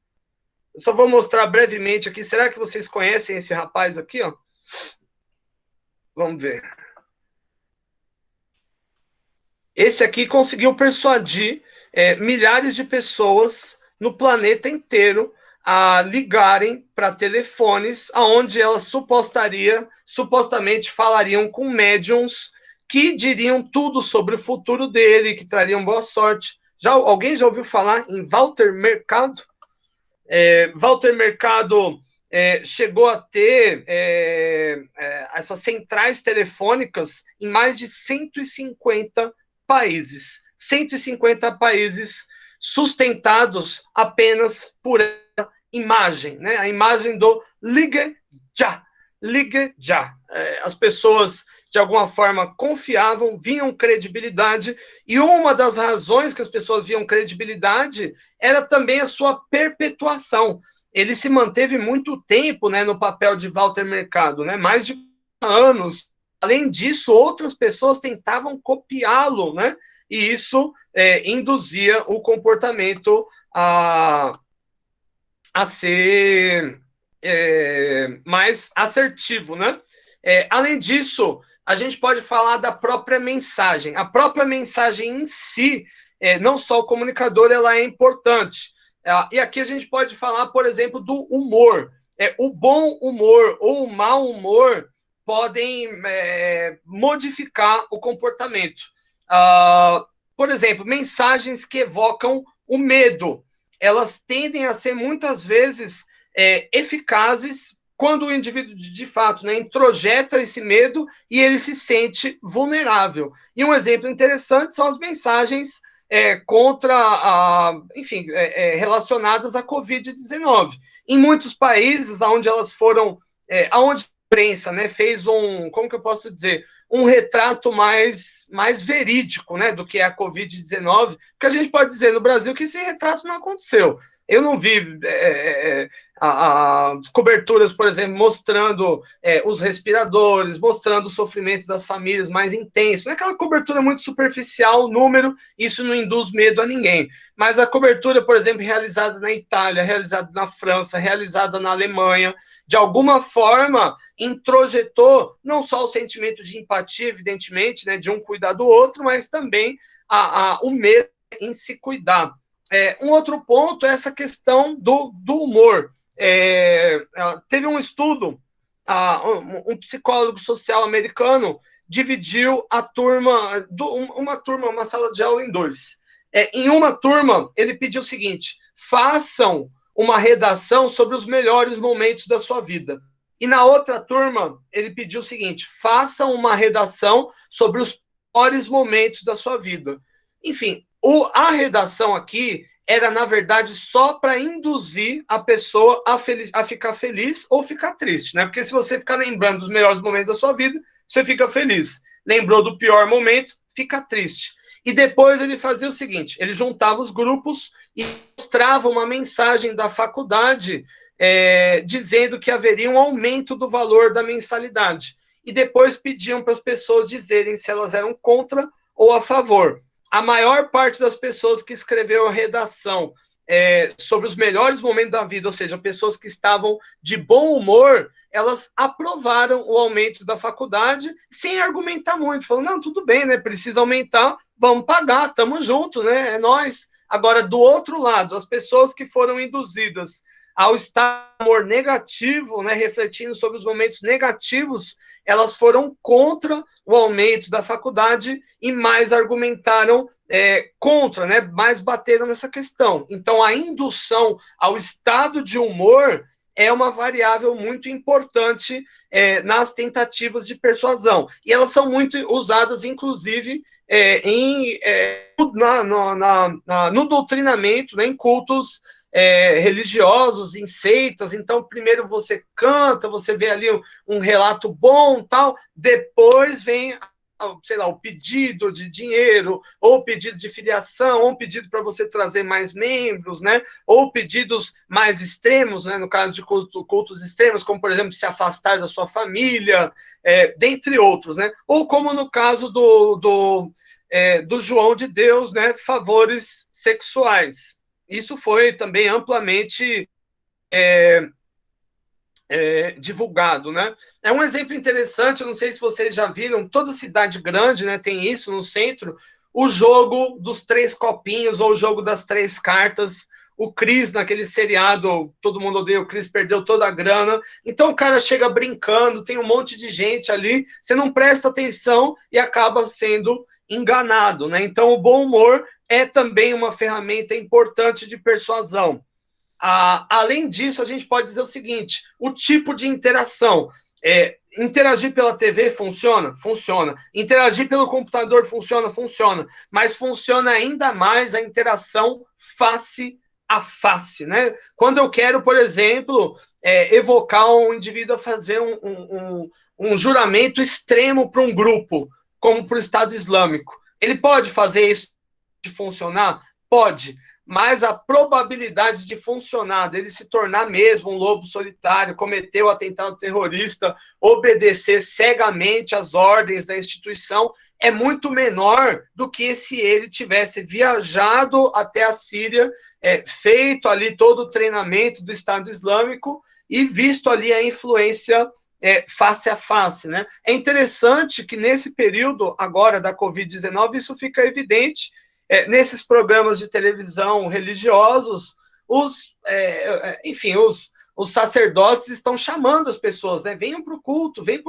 A: Eu só vou mostrar brevemente aqui. Será que vocês conhecem esse rapaz aqui, ó? Vamos ver. Esse aqui conseguiu persuadir milhares de pessoas no planeta inteiro a ligarem para telefones onde elas supostamente falariam com médiums que diriam tudo sobre o futuro dele, que trariam boa sorte. Alguém já ouviu falar em Walter Mercado? Walter Mercado chegou a ter essas centrais telefônicas em mais de 150 países. 150 países sustentados apenas por imagem, né? A imagem do ligue já, ligue já. As pessoas, de alguma forma, confiavam, viam credibilidade, e uma das razões que as pessoas viam credibilidade era também a sua perpetuação. Ele se manteve muito tempo, né, no papel de Walter Mercado, né? Mais de anos. Além disso, outras pessoas tentavam copiá-lo, né? E isso induzia o comportamento a ser mais assertivo, né? Além disso, a gente pode falar da própria mensagem. A própria mensagem em si, não só o comunicador, ela é importante. E aqui a gente pode falar, por exemplo, do humor. O bom humor ou o mau humor podem modificar o comportamento. Por exemplo, mensagens que evocam o medo, elas tendem a ser muitas vezes eficazes quando o indivíduo, de fato, né, introjeta esse medo e ele se sente vulnerável. E um exemplo interessante são as mensagens relacionadas à Covid-19. Em muitos países onde elas foram, onde a imprensa, né, fez como que eu posso dizer, um retrato mais verídico, né, do que é a Covid-19, porque a gente pode dizer no Brasil que esse retrato não aconteceu. Eu não vi as coberturas, por exemplo, mostrando os respiradores, mostrando o sofrimento das famílias mais intenso. Aquela cobertura muito superficial, número, isso não induz medo a ninguém. Mas a cobertura, por exemplo, realizada na Itália, realizada na França, realizada na Alemanha, de alguma forma introjetou não só o sentimento de empatia, evidentemente, né, de um cuidar do outro, mas também o medo em se cuidar. Um outro ponto é essa questão do humor. Teve um estudo, um psicólogo social americano dividiu a turma, uma sala de aula em dois. Em uma turma, ele pediu o seguinte: façam uma redação sobre os melhores momentos da sua vida. E na outra turma, ele pediu o seguinte: façam uma redação sobre os piores momentos da sua vida. Enfim, a redação aqui era, na verdade, só para induzir a pessoa a ficar feliz ou ficar triste, né? Porque se você ficar lembrando dos melhores momentos da sua vida, você fica feliz. Lembrou do pior momento, fica triste. E depois ele fazia o seguinte: ele juntava os grupos e mostrava uma mensagem da faculdade dizendo que haveria um aumento do valor da mensalidade. E depois pediam para as pessoas dizerem se elas eram contra ou a favor. A maior parte das pessoas que escreveu a redação sobre os melhores momentos da vida, ou seja, pessoas que estavam de bom humor, elas aprovaram o aumento da faculdade sem argumentar muito, falando, não, tudo bem, né, precisa aumentar, vamos pagar, estamos juntos, né, é nós. Agora, do outro lado, as pessoas que foram induzidas ao estado de humor negativo, né, refletindo sobre os momentos negativos, elas foram contra o aumento da faculdade e mais argumentaram contra, né, mais bateram nessa questão. Então, a indução ao estado de humor é uma variável muito importante nas tentativas de persuasão. E elas são muito usadas, inclusive, no doutrinamento, né, em cultos religiosos, em seitas. Então, primeiro você canta, você vê ali um relato bom, tal, depois vem, sei lá, o pedido de dinheiro, ou pedido de filiação, ou um pedido para você trazer mais membros, né? Ou pedidos mais extremos, né? No caso de cultos extremos, como, por exemplo, se afastar da sua família, dentre outros, né? Ou como no caso do João de Deus, né? Favores sexuais. Isso foi também amplamente divulgado, né? É um exemplo interessante, eu não sei se vocês já viram, toda cidade grande, né, tem isso no centro, o jogo dos 3 copinhos, ou o jogo das 3 cartas, o Chris, naquele seriado, todo mundo odeia o Chris, perdeu toda a grana, então o cara chega brincando, tem um monte de gente ali, você não presta atenção e acaba sendo enganado, né? Então o bom humor é também uma ferramenta importante de persuasão. Além disso, a gente pode dizer o seguinte, o tipo de interação. Interagir pela TV funciona? Funciona. Interagir pelo computador funciona? Funciona. Mas funciona ainda mais a interação face a face, né? Quando eu quero, por exemplo, evocar um indivíduo a fazer um juramento extremo para um grupo, como para o Estado Islâmico. Ele pode fazer isso de funcionar? Pode. Mas a probabilidade de funcionar, dele se tornar mesmo um lobo solitário, cometer o atentado terrorista, obedecer cegamente às ordens da instituição, é muito menor do que se ele tivesse viajado até a Síria, feito ali todo o treinamento do Estado Islâmico e visto ali a influência face a face, né? É interessante que nesse período agora da Covid-19 isso fica evidente. Nesses programas de televisão religiosos, os sacerdotes estão chamando as pessoas, né? Venham para o culto, vem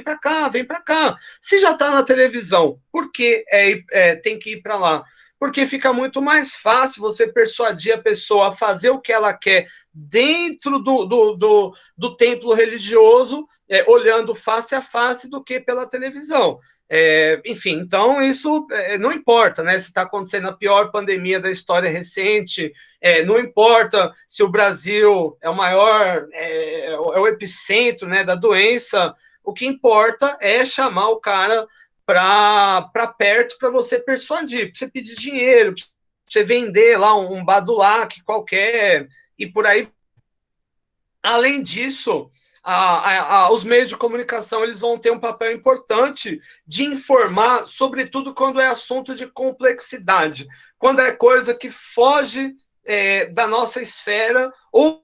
A: para cá, vem para cá. Se já está na televisão, por que tem que ir para lá? Porque fica muito mais fácil você persuadir a pessoa a fazer o que ela quer dentro do templo religioso, olhando face a face, do que pela televisão. Enfim, então isso não importa, né? Se está acontecendo a pior pandemia da história recente, não importa se o Brasil é o maior, é o epicentro, né, da doença, o que importa é chamar o cara para perto para você persuadir, para você pedir dinheiro, para você vender lá um badulac qualquer, e por aí. Além disso, os meios de comunicação eles vão ter um papel importante de informar, sobretudo quando é assunto de complexidade, quando é coisa que foge da nossa esfera, ou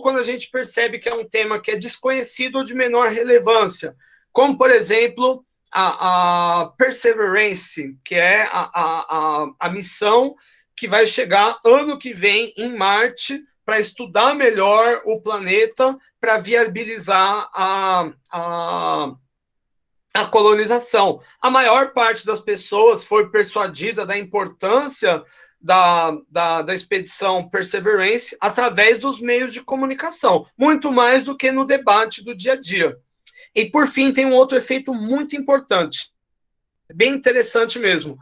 A: quando a gente percebe que é um tema que é desconhecido ou de menor relevância, como, por exemplo, a Perseverance, que é a missão que vai chegar ano que vem em Marte, para estudar melhor o planeta, para viabilizar a colonização. A maior parte das pessoas foi persuadida da importância da expedição Perseverance através dos meios de comunicação, muito mais do que no debate do dia a dia. E, por fim, tem um outro efeito muito importante, bem interessante mesmo,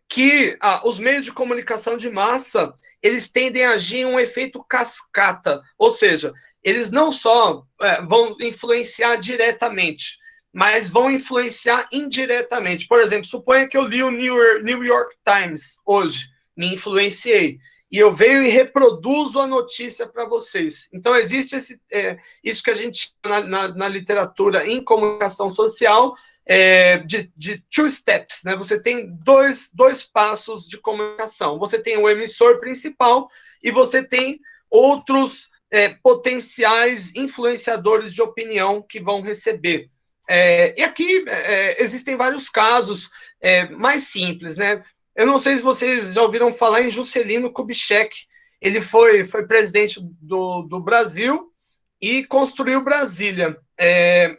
A: que os meios de comunicação de massa, eles tendem a agir em um efeito cascata, ou seja, eles não só vão influenciar diretamente, mas vão influenciar indiretamente. Por exemplo, suponha que eu li o New York Times hoje, me influenciei, e eu venho e reproduzo a notícia para vocês. Então, existe isso que a gente chama na literatura em comunicação social, de two steps, né? Você tem dois passos de comunicação. Você tem o emissor principal e você tem outros potenciais influenciadores de opinião que vão receber. E aqui existem vários casos mais simples, né? Eu não sei se vocês já ouviram falar em Juscelino Kubitschek. Ele foi presidente do Brasil e construiu Brasília.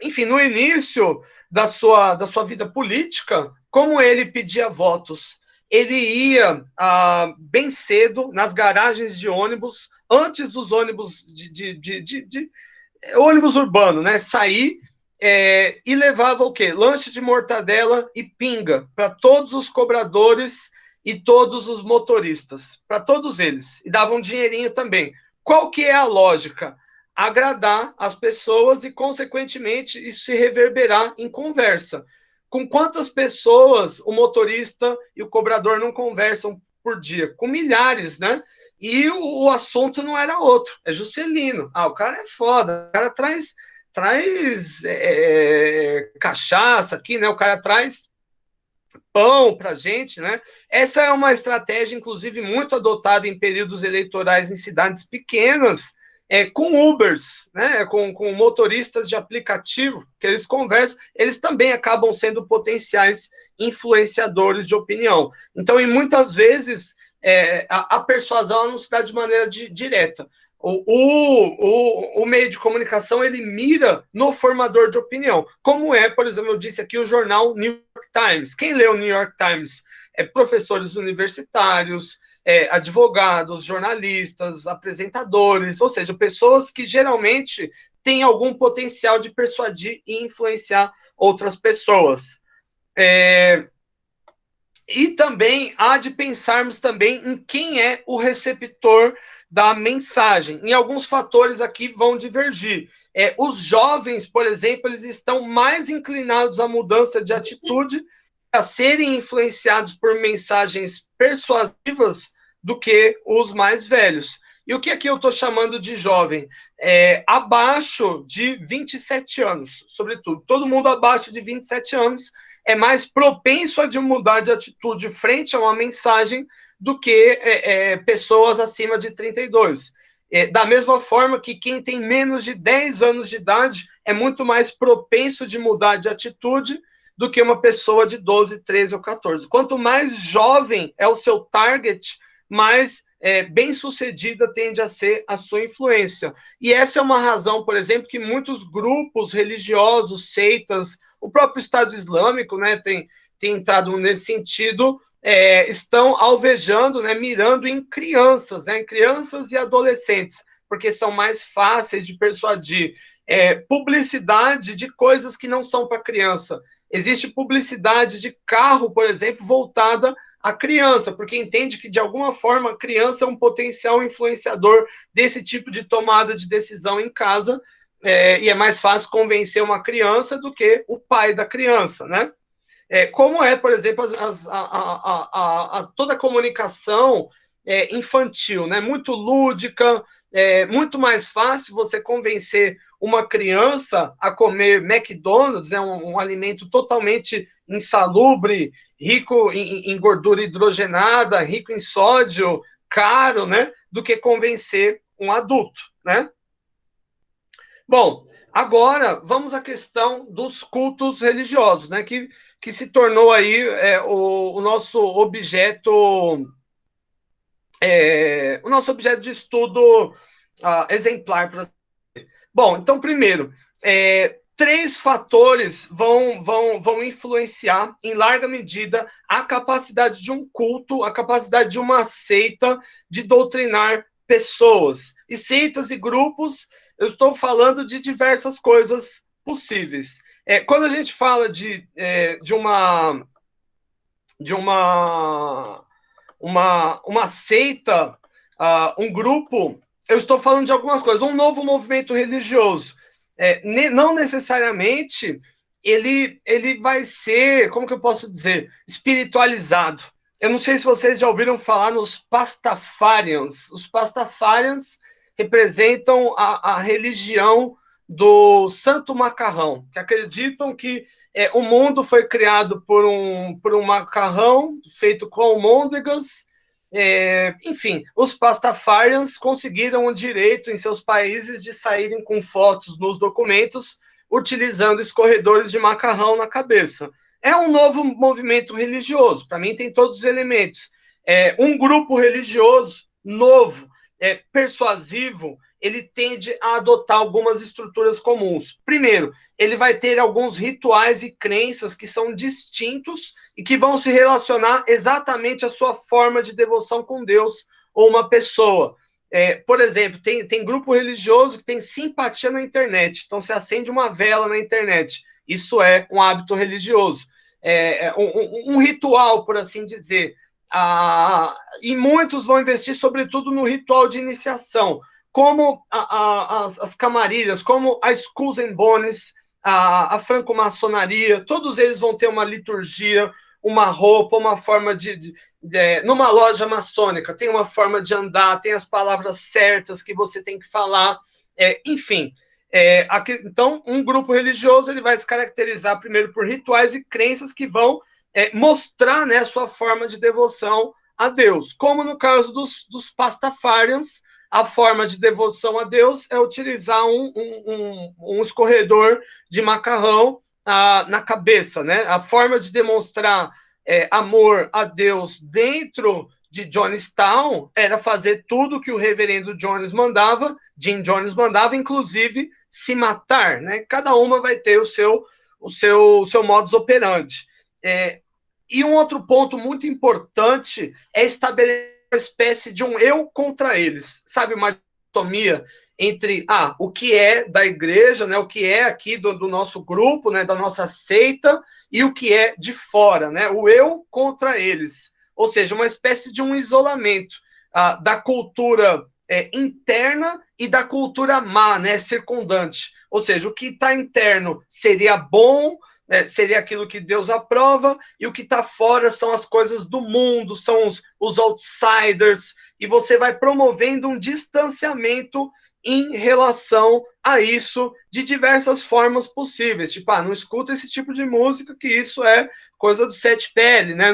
A: Enfim, no início da sua vida política, como ele pedia votos, ele ia bem cedo nas garagens de ônibus, antes dos ônibus ônibus urbano, né? Sair e levava o quê? Lanche de mortadela e pinga para todos os cobradores e todos os motoristas, para todos eles. E dava um dinheirinho também. Qual que é a lógica? Agradar as pessoas e, consequentemente, isso se reverberar em conversa. Com quantas pessoas o motorista e o cobrador não conversam por dia? Com milhares, né? E o assunto não era outro, é Juscelino. O cara é foda, o cara traz cachaça aqui, né? O cara traz pão para a gente, né? Essa é uma estratégia, inclusive, muito adotada em períodos eleitorais em cidades pequenas, com Ubers, né? Com motoristas de aplicativo, que eles conversam, eles também acabam sendo potenciais influenciadores de opinião. Então, e muitas vezes, a persuasão não se dá de maneira direta. O meio de comunicação, ele mira no formador de opinião, como por exemplo, eu disse aqui, o jornal New York Times. Quem lê o New York Times? Professores universitários, advogados, jornalistas, apresentadores, ou seja, pessoas que geralmente têm algum potencial de persuadir e influenciar outras pessoas. E também há de pensarmos também em quem é o receptor da mensagem. Em alguns fatores aqui vão divergir. Os jovens, por exemplo, eles estão mais inclinados à mudança de atitude, a serem influenciados por mensagens persuasivas do que os mais velhos. E o que aqui eu estou chamando de jovem? Abaixo de 27 anos, sobretudo. Todo mundo abaixo de 27 anos é mais propenso a mudar de atitude frente a uma mensagem do que pessoas acima de 32. Da mesma forma que quem tem menos de 10 anos de idade é muito mais propenso de mudar de atitude do que uma pessoa de 12, 13 ou 14. Quanto mais jovem é o seu target, mais bem-sucedida tende a ser a sua influência. E essa é uma razão, por exemplo, que muitos grupos religiosos, seitas, o próprio Estado Islâmico, né, tem entrado nesse sentido, estão alvejando, né, mirando em crianças, né, em crianças e adolescentes, porque são mais fáceis de persuadir. Publicidade de coisas que não são para criança. Existe publicidade de carro, por exemplo, voltada à criança, porque entende que, de alguma forma, a criança é um potencial influenciador desse tipo de tomada de decisão em casa, e é mais fácil convencer uma criança do que o pai da criança, né? Como por exemplo, toda a comunicação infantil, né? Muito lúdica, muito mais fácil você convencer uma criança a comer McDonald's, um alimento totalmente insalubre, rico em gordura hidrogenada, rico em sódio, caro, né? Do que convencer um adulto, né? Bom, agora vamos à questão dos cultos religiosos, né? Que se tornou aí o nosso objeto, de estudo exemplar. Bom, então, primeiro, 3 fatores vão influenciar, em larga medida, a capacidade de um culto, a capacidade de uma seita de doutrinar pessoas. E seitas e grupos, eu estou falando de diversas coisas possíveis. Quando a gente fala de uma seita, um grupo, eu estou falando de algumas coisas. Um novo movimento religioso. Não necessariamente ele vai ser, como que eu posso dizer, espiritualizado. Eu não sei se vocês já ouviram falar nos Pastafarians. Os Pastafarians representam a religião do Santo Macarrão, que acreditam que o mundo foi criado por um macarrão feito com almôndegas. Enfim, os Pastafarians conseguiram o direito em seus países de saírem com fotos nos documentos utilizando escorredores de macarrão na cabeça. É um novo movimento religioso. Para mim, tem todos os elementos. Um grupo religioso novo, persuasivo, ele tende a adotar algumas estruturas comuns. Primeiro, ele vai ter alguns rituais e crenças que são distintos e que vão se relacionar exatamente à sua forma de devoção com Deus ou uma pessoa. Por exemplo, tem grupo religioso que tem simpatia na internet, então se acende uma vela na internet. Isso é um hábito religioso. Um ritual, por assim dizer. E muitos vão investir, sobretudo, no ritual de iniciação, como as camarilhas, como a Skulls and Bones, a franco-maçonaria, todos eles vão ter uma liturgia, uma roupa, uma forma numa loja maçônica, tem uma forma de andar, tem as palavras certas que você tem que falar, enfim. Então, um grupo religioso ele vai se caracterizar primeiro por rituais e crenças que vão mostrar, né, a sua forma de devoção a Deus. Como no caso dos Pastafarians, a forma de devoção a Deus é utilizar um escorredor de macarrão na cabeça, né? A forma de demonstrar amor a Deus dentro de Jonestown era fazer tudo que o reverendo Jim Jones mandava, inclusive se matar, né? Cada uma vai ter o seu modus operandi. E um outro ponto muito importante é estabelecer uma espécie de um eu contra eles, sabe? Uma dicotomia entre o que é da igreja, né? O que é aqui do nosso grupo, né? Da nossa seita, e o que é de fora, né? O eu contra eles. Ou seja, uma espécie de um isolamento da cultura interna e da cultura má, né? Circundante. Ou seja, o que está interno seria bom, seria aquilo que Deus aprova, e o que está fora são as coisas do mundo, são os outsiders, e você vai promovendo um distanciamento em relação a isso de diversas formas possíveis. Tipo, não escuta esse tipo de música, que isso é coisa do sete pele, né?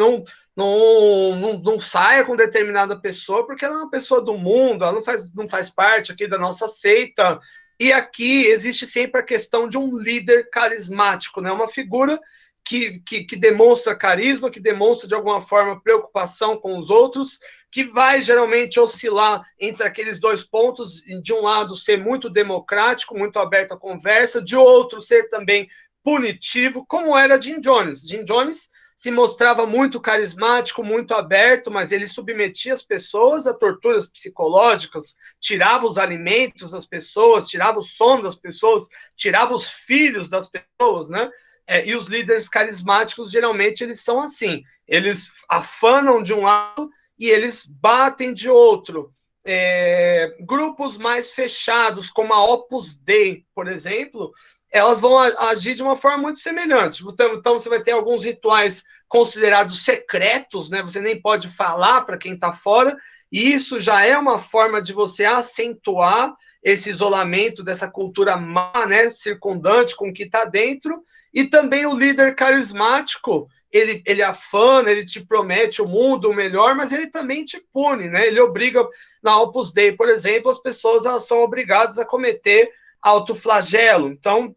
A: Não saia com determinada pessoa, porque ela é uma pessoa do mundo, ela não faz parte aqui da nossa seita. E aqui existe sempre a questão de um líder carismático, né? Uma figura que demonstra carisma, que demonstra de alguma forma preocupação com os outros, que vai geralmente oscilar entre aqueles dois pontos, de um lado ser muito democrático, muito aberto à conversa, de outro ser também punitivo, como era Jim Jones. Jim Jones se mostrava muito carismático, muito aberto, mas ele submetia as pessoas a torturas psicológicas, tirava os alimentos das pessoas, tirava o sono das pessoas, tirava os filhos das pessoas, né? E os líderes carismáticos, geralmente, eles são assim. Eles afanam de um lado e eles batem de outro. Grupos mais fechados, como a Opus Dei, por exemplo, elas vão agir de uma forma muito semelhante. Então, você vai ter alguns rituais considerados secretos, né? Você nem pode falar para quem está fora, e isso já é uma forma de você acentuar esse isolamento dessa cultura má, né, circundante com o que está dentro. E também o líder carismático, ele afana, ele te promete o mundo, o melhor, mas ele também te pune, né? Ele obriga, na Opus Dei, por exemplo, as pessoas elas são obrigadas a cometer autoflagelo. Então,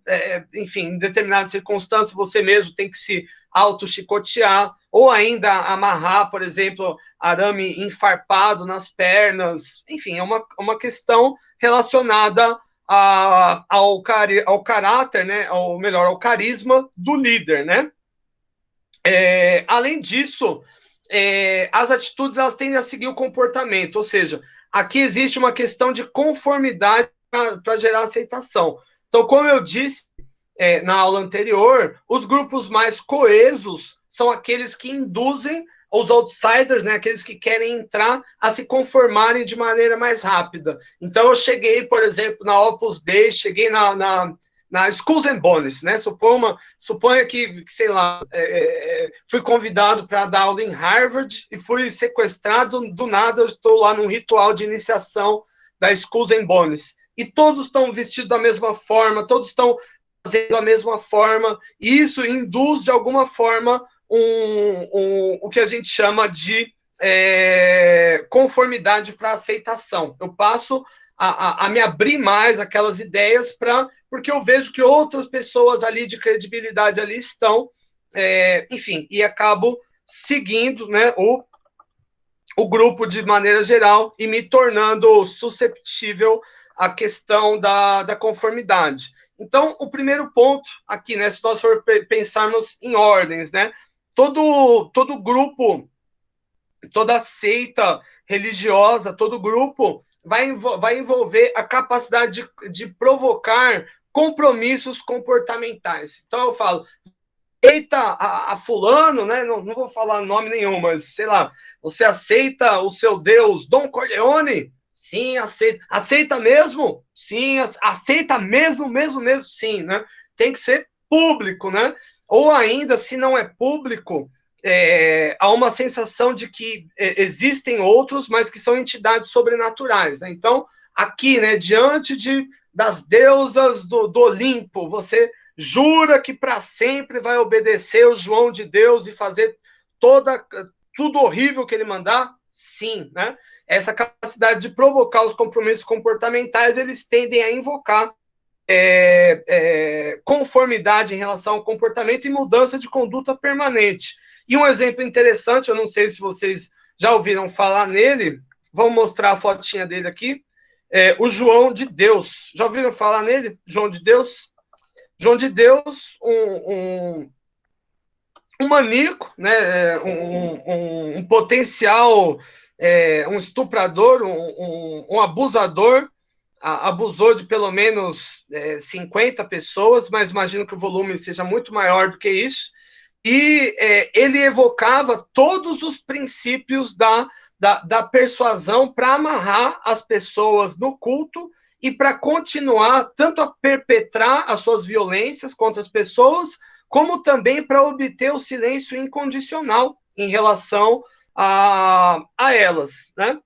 A: enfim, em determinadas circunstâncias, você mesmo tem que se auto-chicotear, ou ainda amarrar, por exemplo, arame enfarpado nas pernas. Enfim, é uma questão relacionada ao caráter, né? Ou melhor, ao carisma do líder, né? Além disso, as atitudes elas tendem a seguir o comportamento, ou seja, aqui existe uma questão de conformidade para gerar aceitação. Então, como eu disse na aula anterior, os grupos mais coesos são aqueles que induzem os outsiders, né, aqueles que querem entrar, a se conformarem de maneira mais rápida. Então, eu cheguei, por exemplo, na Opus Dei, cheguei na Skulls and Bones, né? Suponha que sei lá, fui convidado para dar aula em Harvard e fui sequestrado, do nada eu estou lá num ritual de iniciação da Skulls and Bones. E todos estão vestidos da mesma forma, todos estão fazendo da mesma forma, e isso induz, de alguma forma, o que a gente chama de conformidade para aceitação. Eu passo a me abrir mais aquelas ideias porque eu vejo que outras pessoas ali de credibilidade ali estão enfim, e acabo seguindo, né, o grupo de maneira geral e me tornando susceptível à questão da conformidade. Então, o primeiro ponto aqui, né, se nós for pensarmos em ordens, né, todo grupo, toda seita religiosa, todo grupo vai envolver a capacidade de provocar compromissos comportamentais. Então, eu falo, aceita a fulano, né? Não vou falar nome nenhum, mas sei lá, você aceita o seu Deus Dom Corleone? Sim, aceita. Aceita mesmo? Sim, aceita mesmo, sim, né? Tem que ser público, né? Ou ainda, se não é público, há uma sensação de que existem outros, mas que são entidades sobrenaturais, né? Então, aqui, né, diante das deusas do Olimpo, você jura que para sempre vai obedecer o João de Deus e fazer tudo horrível que ele mandar? Sim, né? Essa capacidade de provocar os compromissos comportamentais, eles tendem a invocar conformidade em relação ao comportamento e mudança de conduta permanente. E um exemplo interessante, eu não sei se vocês já ouviram falar nele, vamos mostrar a fotinha dele aqui, o João de Deus. Já ouviram falar nele? João de Deus? João de Deus, um maníaco, né, um potencial, um estuprador, um abusador, abusou de pelo menos 50 pessoas, mas imagino que o volume seja muito maior do que isso, e ele evocava todos os princípios da persuasão para amarrar as pessoas no culto e para continuar tanto a perpetrar as suas violências contra as pessoas, como também para obter o silêncio incondicional em relação a elas, né?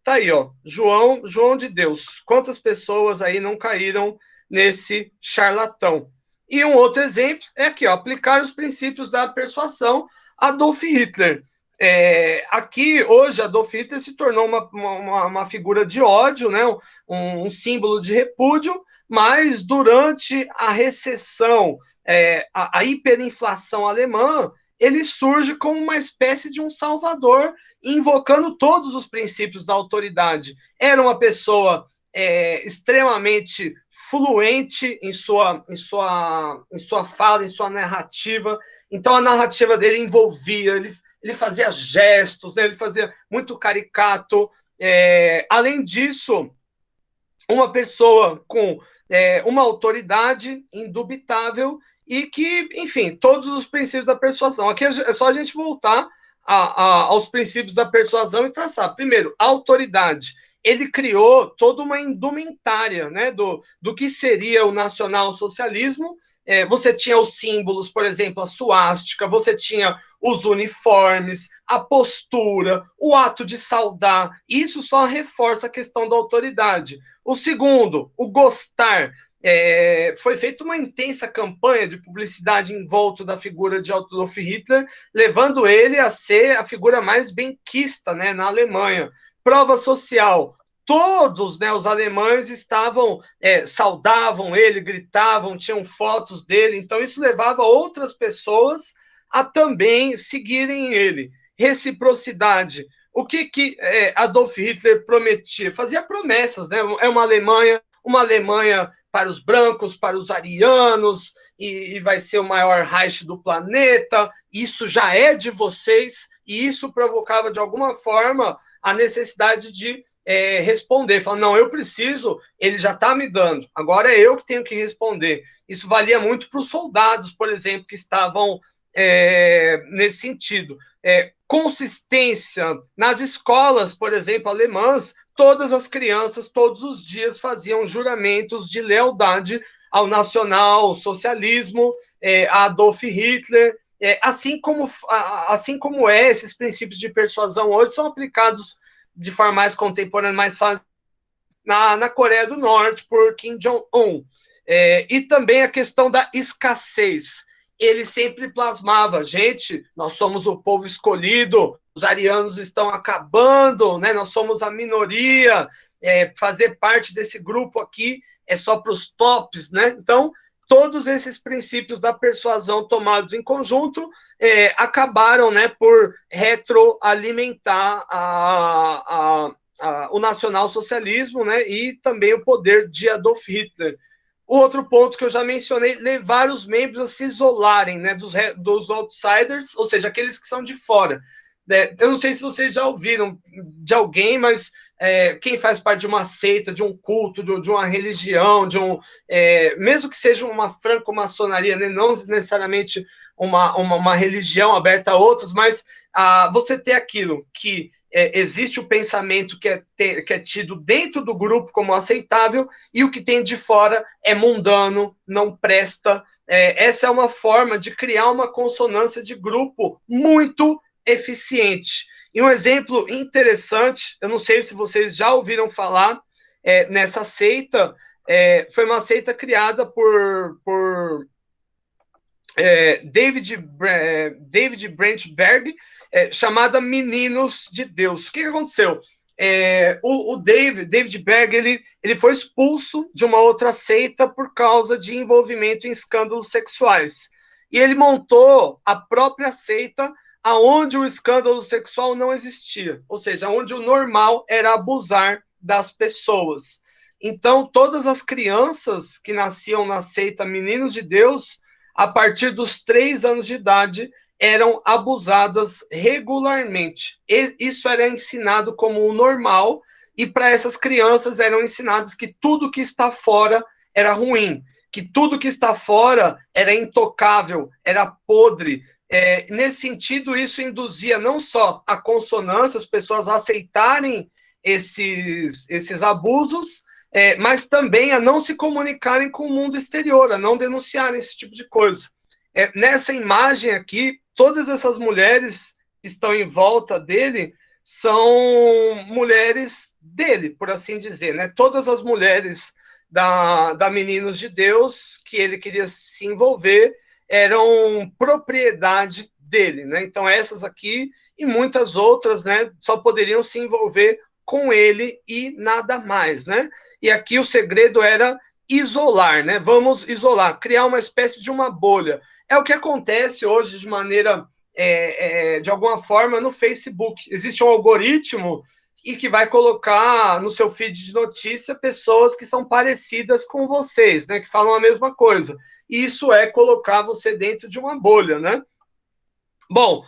A: Tá aí, ó, João de Deus. Quantas pessoas aí não caíram nesse charlatão? E um outro exemplo é aqui, ó, aplicar os princípios da persuasão a Adolf Hitler. Aqui, hoje, Adolf Hitler se tornou uma figura de ódio, né? Um símbolo de repúdio, mas durante a recessão, a hiperinflação alemã, ele surge como uma espécie de um salvador, invocando todos os princípios da autoridade. Era uma pessoa extremamente fluente em sua fala, em sua narrativa. Então, a narrativa dele envolvia, ele fazia gestos, né? Ele fazia muito caricato. Além disso, uma pessoa com uma autoridade indubitável e que, enfim, todos os princípios da persuasão. Aqui é só a gente voltar aos princípios da persuasão e traçar. Primeiro, a autoridade. Ele criou toda uma indumentária, né, do que seria o nacional-socialismo. Você tinha os símbolos, por exemplo, a suástica, você tinha os uniformes, a postura, o ato de saudar. Isso só reforça a questão da autoridade. O segundo, o gostar. Foi feita uma intensa campanha de publicidade em volta da figura de Adolf Hitler, levando ele a ser a figura mais benquista, né, na Alemanha. Prova social. Todos, né, os alemães saudavam ele, gritavam, tinham fotos dele, então isso levava outras pessoas a também seguirem ele. Reciprocidade. O que Adolf Hitler prometia? Fazia promessas, né? É uma Alemanha para os brancos, para os arianos, e vai ser o maior Reich do planeta, isso já é de vocês, e isso provocava de alguma forma a necessidade de responder, falar, não, eu preciso, ele já está me dando, agora é eu que tenho que responder. Isso valia muito para os soldados, por exemplo, que estavam nesse sentido. Consistência. Nas escolas, por exemplo, alemãs, todas as crianças, todos os dias, faziam juramentos de lealdade ao nacional-socialismo, a Adolf Hitler, assim como esses princípios de persuasão hoje são aplicados de forma mais contemporânea, mais fácil, na Coreia do Norte, por Kim Jong-un. E também a questão da escassez. Ele sempre plasmava, gente, nós somos o povo escolhido, os arianos estão acabando, né? Nós somos a minoria, fazer parte desse grupo aqui é só para os tops, né? Então, todos esses princípios da persuasão tomados em conjunto acabaram, né, por retroalimentar o nacionalsocialismo, né, e também o poder de Adolf Hitler. O outro ponto que eu já mencionei, levar os membros a se isolarem, né, dos outsiders, ou seja, aqueles que são de fora. Eu não sei se vocês já ouviram de alguém, mas quem faz parte de uma seita, de um culto, de uma religião, mesmo que seja uma franco-maçonaria, né, não necessariamente uma religião aberta a outros, mas você ter aquilo que existe o pensamento que é tido dentro do grupo como aceitável, e o que tem de fora é mundano, não presta. Essa é uma forma de criar uma consonância de grupo muito eficiente. E um exemplo interessante, eu não sei se vocês já ouviram falar nessa seita, foi uma seita criada por David Brandtberg, chamada Meninos de Deus. O que aconteceu? O David Berg, ele foi expulso de uma outra seita por causa de envolvimento em escândalos sexuais. E ele montou a própria seita aonde o escândalo sexual não existia, ou seja, onde o normal era abusar das pessoas. Então, todas as crianças que nasciam na seita Meninos de Deus, a partir dos 3 anos de idade, eram abusadas regularmente. E isso era ensinado como o normal, e para essas crianças eram ensinados que tudo que está fora era ruim, que tudo que está fora era intocável, era podre. Nesse sentido, isso induzia não só a consonância, as pessoas aceitarem esses abusos, mas também a não se comunicarem com o mundo exterior, a não denunciarem esse tipo de coisa. Nessa imagem aqui, todas essas mulheres que estão em volta dele são mulheres dele, por assim dizer, né? Todas as mulheres da Meninos de Deus que ele queria se envolver eram propriedade dele, né? Então essas aqui e muitas outras, né, só poderiam se envolver com ele e nada mais, né? E aqui o segredo era isolar, né? Vamos isolar, criar uma espécie de uma bolha. É o que acontece hoje de maneira, de alguma forma, no Facebook. Existe um algoritmo e que vai colocar no seu feed de notícia pessoas que são parecidas com vocês, né? Que falam a mesma coisa. Isso é colocar você dentro de uma bolha, né? Bom,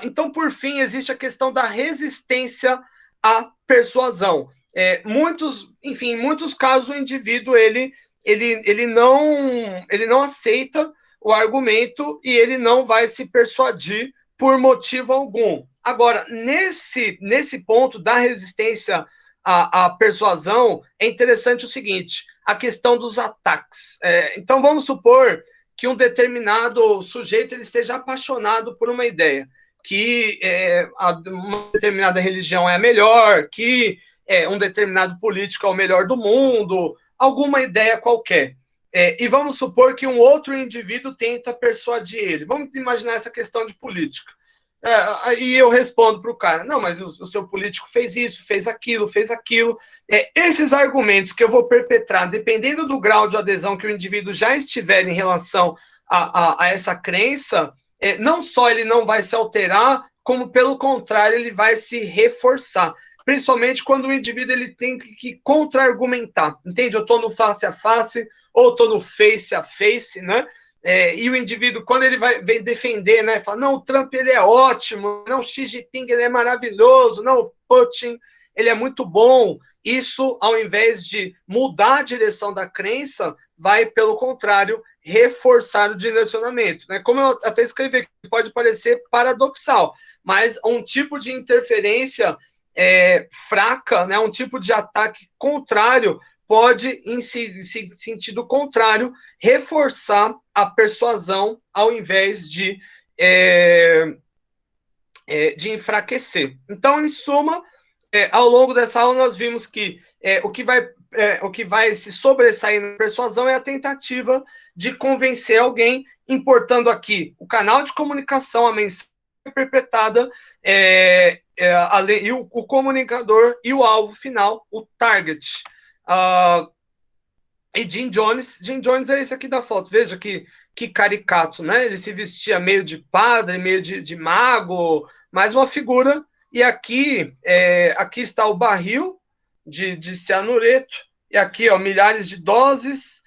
A: então, por fim, existe a questão da resistência à persuasão. Em muitos casos, o indivíduo ele não aceita o argumento e ele não vai se persuadir por motivo algum. Agora, nesse ponto da resistência à persuasão, é interessante o seguinte, a questão dos ataques. Então, vamos supor que um determinado sujeito ele esteja apaixonado por uma ideia, que uma determinada religião é a melhor, que um determinado político é o melhor do mundo, alguma ideia qualquer. E vamos supor que um outro indivíduo tenta persuadir ele. Vamos imaginar essa questão de política. E eu respondo para o cara, não, mas o seu político fez isso, fez aquilo, fez aquilo. Esses argumentos que eu vou perpetrar, dependendo do grau de adesão que o indivíduo já estiver em relação a essa crença, não só ele não vai se alterar, como pelo contrário, ele vai se reforçar. Principalmente quando o indivíduo ele tem que contra-argumentar, entende? Eu estou no face a face, ou estou no face a face, né? E o indivíduo, quando ele vem defender, né, fala, não, o Trump ele é ótimo, não, o Xi Jinping ele é maravilhoso, não, o Putin ele é muito bom. Isso, ao invés de mudar a direção da crença, vai, pelo contrário, reforçar o direcionamento. Né? Como eu até escrevi, pode parecer paradoxal, mas um tipo de interferência fraca, né, um tipo de ataque contrário, pode, em sentido contrário, reforçar a persuasão ao invés de enfraquecer. Então, em suma, ao longo dessa aula, nós vimos que o que vai se sobressair na persuasão é a tentativa de convencer alguém, importando aqui o canal de comunicação, a mensagem interpretada, e o comunicador e o alvo final, o target. E Jim Jones é esse aqui da foto, veja que caricato, né? Ele se vestia meio de padre, meio de mago, mais uma figura. E aqui está o barril de cianureto, e aqui, ó, milhares de doses,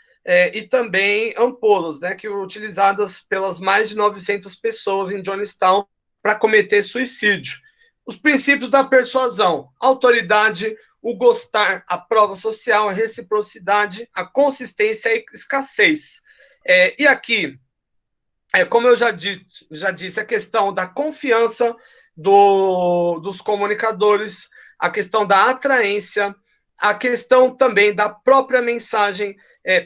A: e também ampolas, né, que utilizadas pelas mais de 900 pessoas em Jonestown para cometer suicídio. Os princípios da persuasão: autoridade, o gostar, a prova social, a reciprocidade, a consistência e a escassez. E aqui, como eu já disse, a questão da confiança dos comunicadores, a questão da atraência, a questão também da própria mensagem,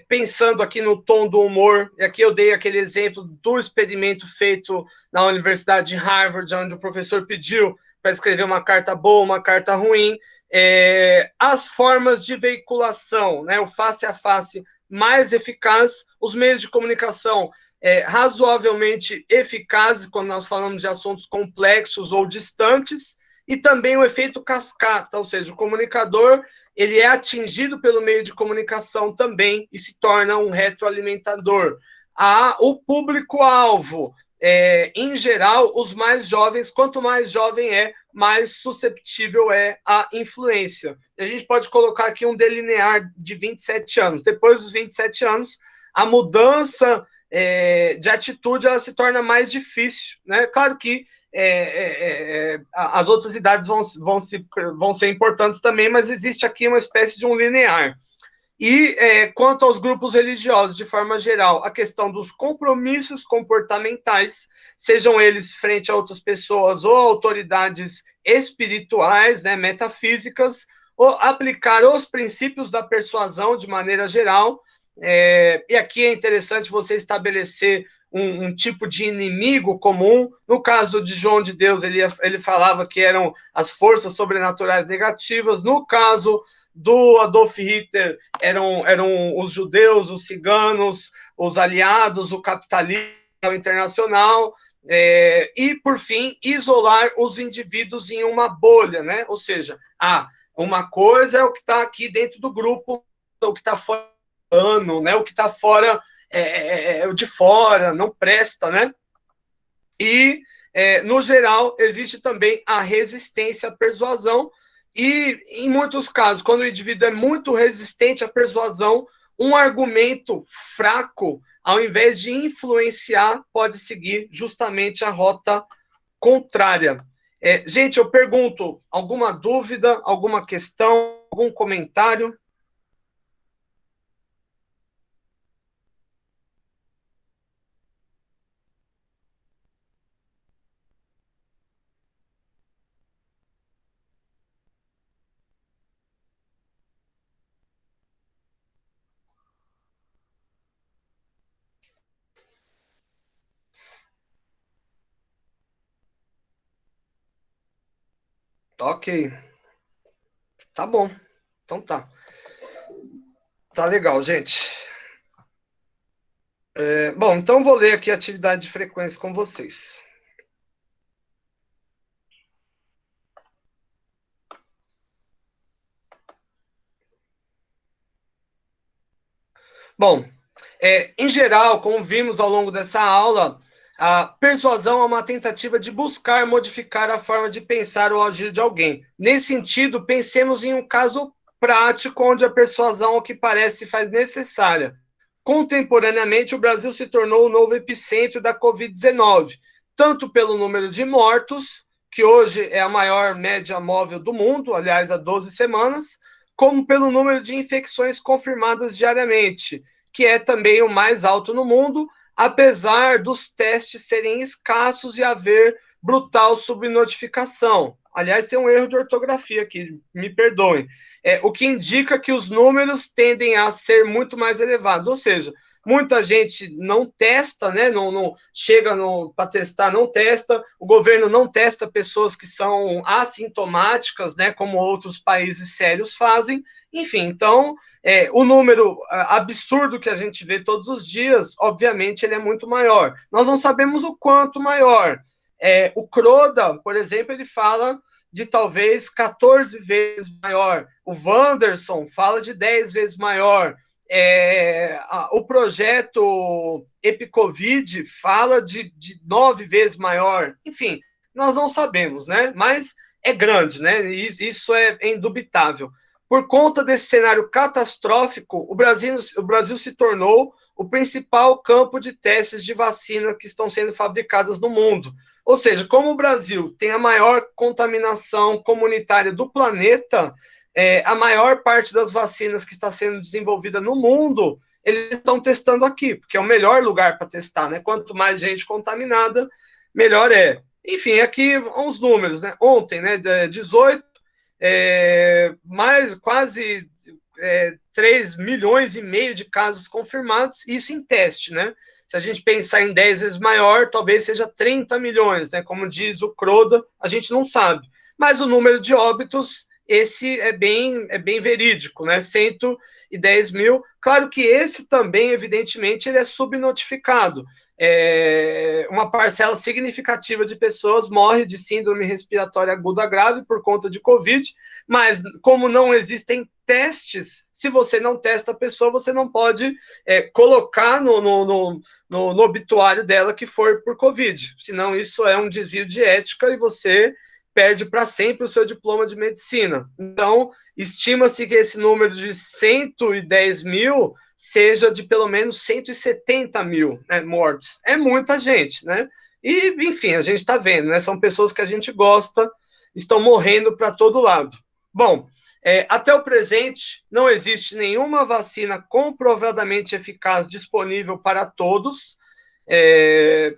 A: pensando aqui no tom do humor. E aqui eu dei aquele exemplo do experimento feito na Universidade de Harvard, onde o professor pediu para escrever uma carta boa, uma carta ruim. As formas de veiculação, né, o face a face mais eficaz, os meios de comunicação razoavelmente eficazes quando nós falamos de assuntos complexos ou distantes, e também o efeito cascata, ou seja, o comunicador ele é atingido pelo meio de comunicação também e se torna um retroalimentador. O público-alvo, em geral, os mais jovens, quanto mais jovem mais susceptível é à influência. A gente pode colocar aqui um delinear de 27 anos. Depois dos 27 anos, a mudança de atitude ela se torna mais difícil, né? Claro que as outras idades vão ser importantes também, mas existe aqui uma espécie de um linear. E quanto aos grupos religiosos, de forma geral, a questão dos compromissos comportamentais, sejam eles frente a outras pessoas ou autoridades espirituais, né, metafísicas, ou aplicar os princípios da persuasão de maneira geral. E aqui é interessante você estabelecer um tipo de inimigo comum. No caso de João de Deus, ele falava que eram as forças sobrenaturais negativas. No caso do Adolf Hitler, eram os judeus, os ciganos, os aliados, o capitalismo internacional. E, por fim, isolar os indivíduos em uma bolha, né? Ou seja, uma coisa é o que está aqui dentro do grupo, o que está fora, né? O que está fora o de fora, não presta, né? E, no geral, existe também a resistência à persuasão, e, em muitos casos, quando o indivíduo é muito resistente à persuasão, um argumento fraco, ao invés de influenciar, pode seguir justamente a rota contrária. Gente, eu pergunto, alguma dúvida, alguma questão, algum comentário? Ok. Tá bom. Então tá. Tá legal, gente. Bom, então vou ler aqui a atividade de frequência com vocês. Bom, em geral, como vimos ao longo dessa aula, a persuasão é uma tentativa de buscar modificar a forma de pensar ou agir de alguém. Nesse sentido, pensemos em um caso prático onde a persuasão, ao que parece, faz necessária. Contemporaneamente, o Brasil se tornou o novo epicentro da Covid-19, tanto pelo número de mortos, que hoje é a maior média móvel do mundo, aliás, há 12 semanas, como pelo número de infecções confirmadas diariamente, que é também o mais alto no mundo, apesar dos testes serem escassos e haver brutal subnotificação. Aliás, tem um erro de ortografia aqui, me perdoem. O que indica que os números tendem a ser muito mais elevados, ou seja, muita gente não testa, né? Não chega para testar, não testa. O governo não testa pessoas que são assintomáticas, né? Como outros países sérios fazem. Enfim, então, o número absurdo que a gente vê todos os dias, obviamente, ele é muito maior. Nós não sabemos o quanto maior. O Croda, por exemplo, ele fala de talvez 14 vezes maior. O Wanderson fala de 10 vezes maior. o projeto EpiCovid fala de 9 vezes maior. Enfim, nós não sabemos, né? Mas é grande, né? Isso é indubitável. Por conta desse cenário catastrófico, o Brasil se tornou o principal campo de testes de vacina que estão sendo fabricadas no mundo. Ou seja, como o Brasil tem a maior contaminação comunitária do planeta, a maior parte das vacinas que está sendo desenvolvida no mundo, eles estão testando aqui, porque é o melhor lugar para testar, né? Quanto mais gente contaminada, melhor é. Enfim, aqui uns números, né? Ontem, né, 18, mais quase 3 milhões e meio de casos confirmados, isso em teste, né? Se a gente pensar em 10 vezes maior, talvez seja 30 milhões, né? Como diz o Croda, a gente não sabe. Mas o número de óbitos, esse é bem verídico, né? 110 mil. Claro que esse também, evidentemente, ele é subnotificado. Uma parcela significativa de pessoas morre de síndrome respiratória aguda grave por conta de Covid, mas como não existem testes, se você não testa a pessoa, você não pode colocar no obituário dela que for por Covid, senão isso é um desvio de ética e você perde para sempre o seu diploma de medicina. Então, estima-se que esse número de 110 mil seja de pelo menos 170 mil, né, mortes. É muita gente, né? E, enfim, a gente está vendo, né? São pessoas que a gente gosta, estão morrendo para todo lado. Bom, até o presente, não existe nenhuma vacina comprovadamente eficaz disponível para todos.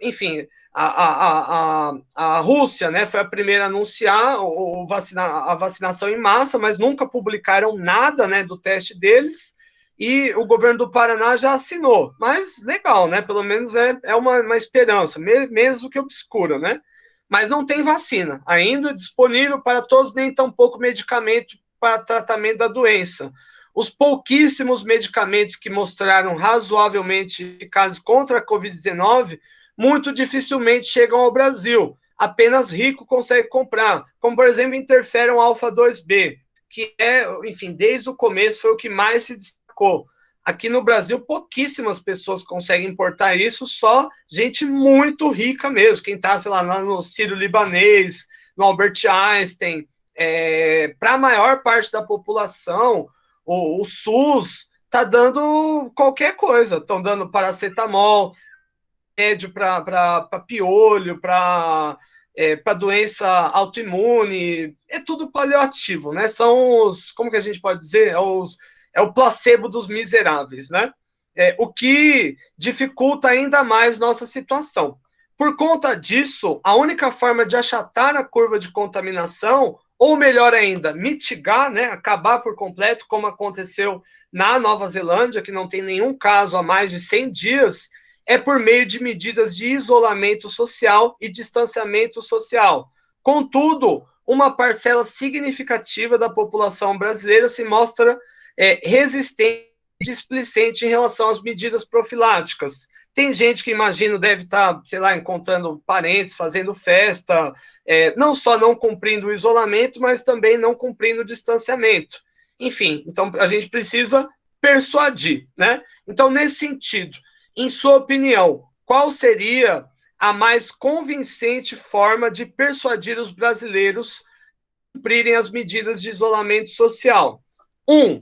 A: Enfim, a Rússia, né, foi a primeira a anunciar a vacinação em massa, mas nunca publicaram nada, né, do teste deles, e o governo do Paraná já assinou. Mas legal, né? Pelo menos é uma esperança, mesmo que obscura, né? Mas não tem vacina ainda disponível para todos, nem tampouco medicamento para tratamento da doença. Os pouquíssimos medicamentos que mostraram razoavelmente eficazes contra a Covid-19, muito dificilmente chegam ao Brasil. Apenas rico consegue comprar, como, por exemplo, interferon alfa-2b, que enfim, desde o começo foi o que mais se destacou. Aqui no Brasil, pouquíssimas pessoas conseguem importar isso, só gente muito rica mesmo. Quem está, sei lá, no Sírio-Libanês, no Albert Einstein. Para a maior parte da população, o SUS está dando qualquer coisa. Estão dando paracetamol, remédio para piolho, para doença autoimune. É tudo paliativo, né? São como que a gente pode dizer? É o placebo dos miseráveis, né? O que dificulta ainda mais nossa situação. Por conta disso, a única forma de achatar a curva de contaminação, ou melhor ainda, mitigar, né, acabar por completo, como aconteceu na Nova Zelândia, que não tem nenhum caso há mais de 100 dias, é por meio de medidas de isolamento social e distanciamento social. Contudo, uma parcela significativa da população brasileira se mostra resistente e displicente em relação às medidas profiláticas. Tem gente que, imagino, deve estar, sei lá, encontrando parentes, fazendo festa, não só não cumprindo o isolamento, mas também não cumprindo o distanciamento. Enfim, então a gente precisa persuadir, né? Então, nesse sentido, em sua opinião, qual seria a mais convincente forma de persuadir os brasileiros a cumprirem as medidas de isolamento social? 1.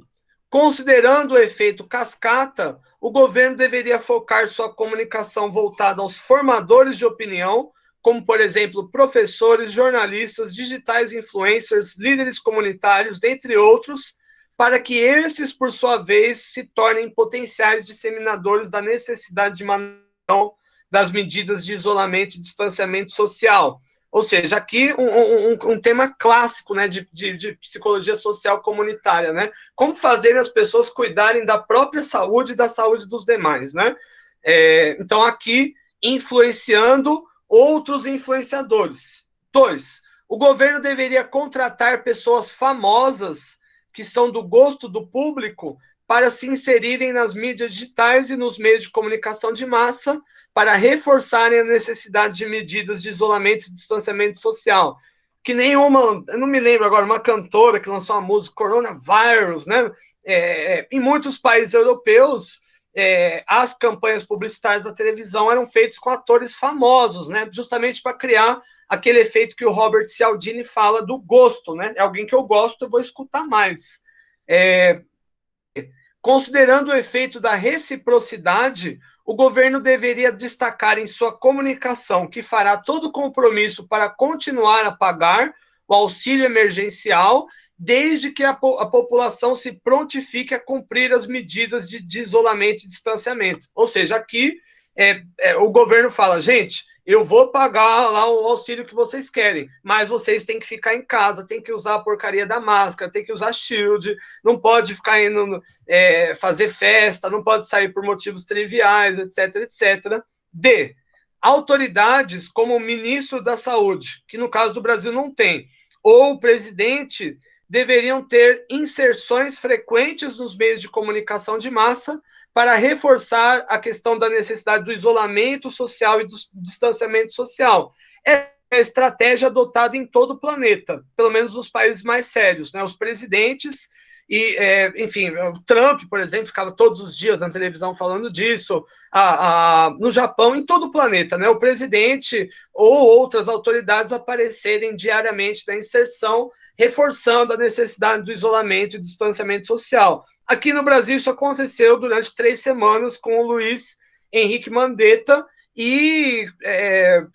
A: Considerando o efeito cascata, o governo deveria focar sua comunicação voltada aos formadores de opinião, como, por exemplo, professores, jornalistas, digitais influencers, líderes comunitários, dentre outros, para que esses, por sua vez, se tornem potenciais disseminadores da necessidade de manutenção das medidas de isolamento e distanciamento social. Ou seja, aqui um tema clássico, né, de psicologia social comunitária, né? Como fazer as pessoas cuidarem da própria saúde e da saúde dos demais, né? Então, aqui, influenciando outros influenciadores. 2. O governo deveria contratar pessoas famosas que são do gosto do público para se inserirem nas mídias digitais e nos meios de comunicação de massa para reforçarem a necessidade de medidas de isolamento e distanciamento social. Que nenhuma, eu não me lembro agora, uma cantora que lançou uma música, Coronavirus, né? em muitos países europeus, as campanhas publicitárias da televisão eram feitas com atores famosos, né? Justamente para criar aquele efeito que o Robert Cialdini fala do gosto, né? É alguém que eu gosto, eu vou escutar mais. Considerando o efeito da reciprocidade, o governo deveria destacar em sua comunicação que fará todo compromisso para continuar a pagar o auxílio emergencial, desde que a população se prontifique a cumprir as medidas de isolamento e distanciamento. Ou seja, aqui o governo fala, gente, eu vou pagar lá o auxílio que vocês querem, mas vocês têm que ficar em casa, têm que usar a porcaria da máscara, têm que usar shield, não pode ficar indo fazer festa, não pode sair por motivos triviais, etc, etc. Autoridades como o ministro da Saúde, que no caso do Brasil não tem, ou o presidente, deveriam ter inserções frequentes nos meios de comunicação de massa para reforçar a questão da necessidade do isolamento social e do distanciamento social. É a estratégia adotada em todo o planeta, pelo menos nos países mais sérios, né? Os presidentes enfim, o Trump, por exemplo, ficava todos os dias na televisão falando disso, no Japão, em todo o planeta, né? O presidente ou outras autoridades aparecerem diariamente na inserção, reforçando a necessidade do isolamento e do distanciamento social. Aqui no Brasil, isso aconteceu durante 3 semanas com o Luiz Henrique Mandetta, e,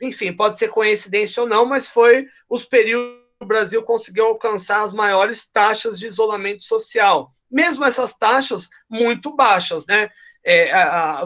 A: enfim, pode ser coincidência ou não, mas foi os períodos que o Brasil conseguiu alcançar as maiores taxas de isolamento social. Mesmo essas taxas muito baixas, né?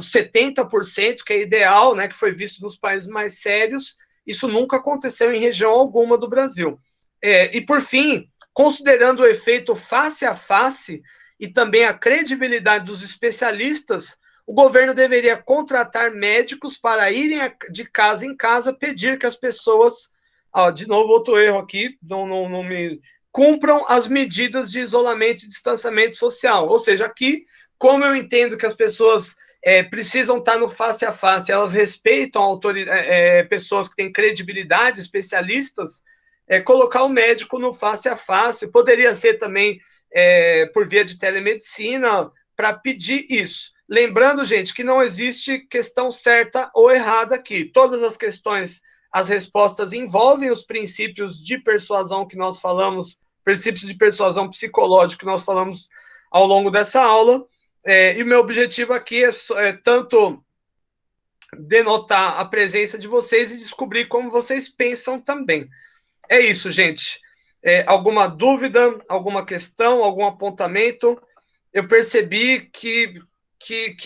A: 70%, que é ideal, né, que foi visto nos países mais sérios, isso nunca aconteceu em região alguma do Brasil. E, por fim, considerando o efeito face a face e também a credibilidade dos especialistas, o governo deveria contratar médicos para irem de casa em casa pedir que as pessoas, de novo outro erro aqui, não me cumpram as medidas de isolamento e distanciamento social. Ou seja, aqui, como eu entendo que as pessoas precisam estar no face a face, elas respeitam pessoas que têm credibilidade, especialistas, colocar o médico no face a face, poderia ser também por via de telemedicina, para pedir isso. Lembrando, gente, que não existe questão certa ou errada aqui. Todas as questões, as respostas envolvem os princípios de persuasão que nós falamos, princípios de persuasão psicológica que nós falamos ao longo dessa aula, e o meu objetivo aqui é tanto denotar a presença de vocês e descobrir como vocês pensam também. É isso, gente. Alguma dúvida, alguma questão, algum apontamento? Eu percebi que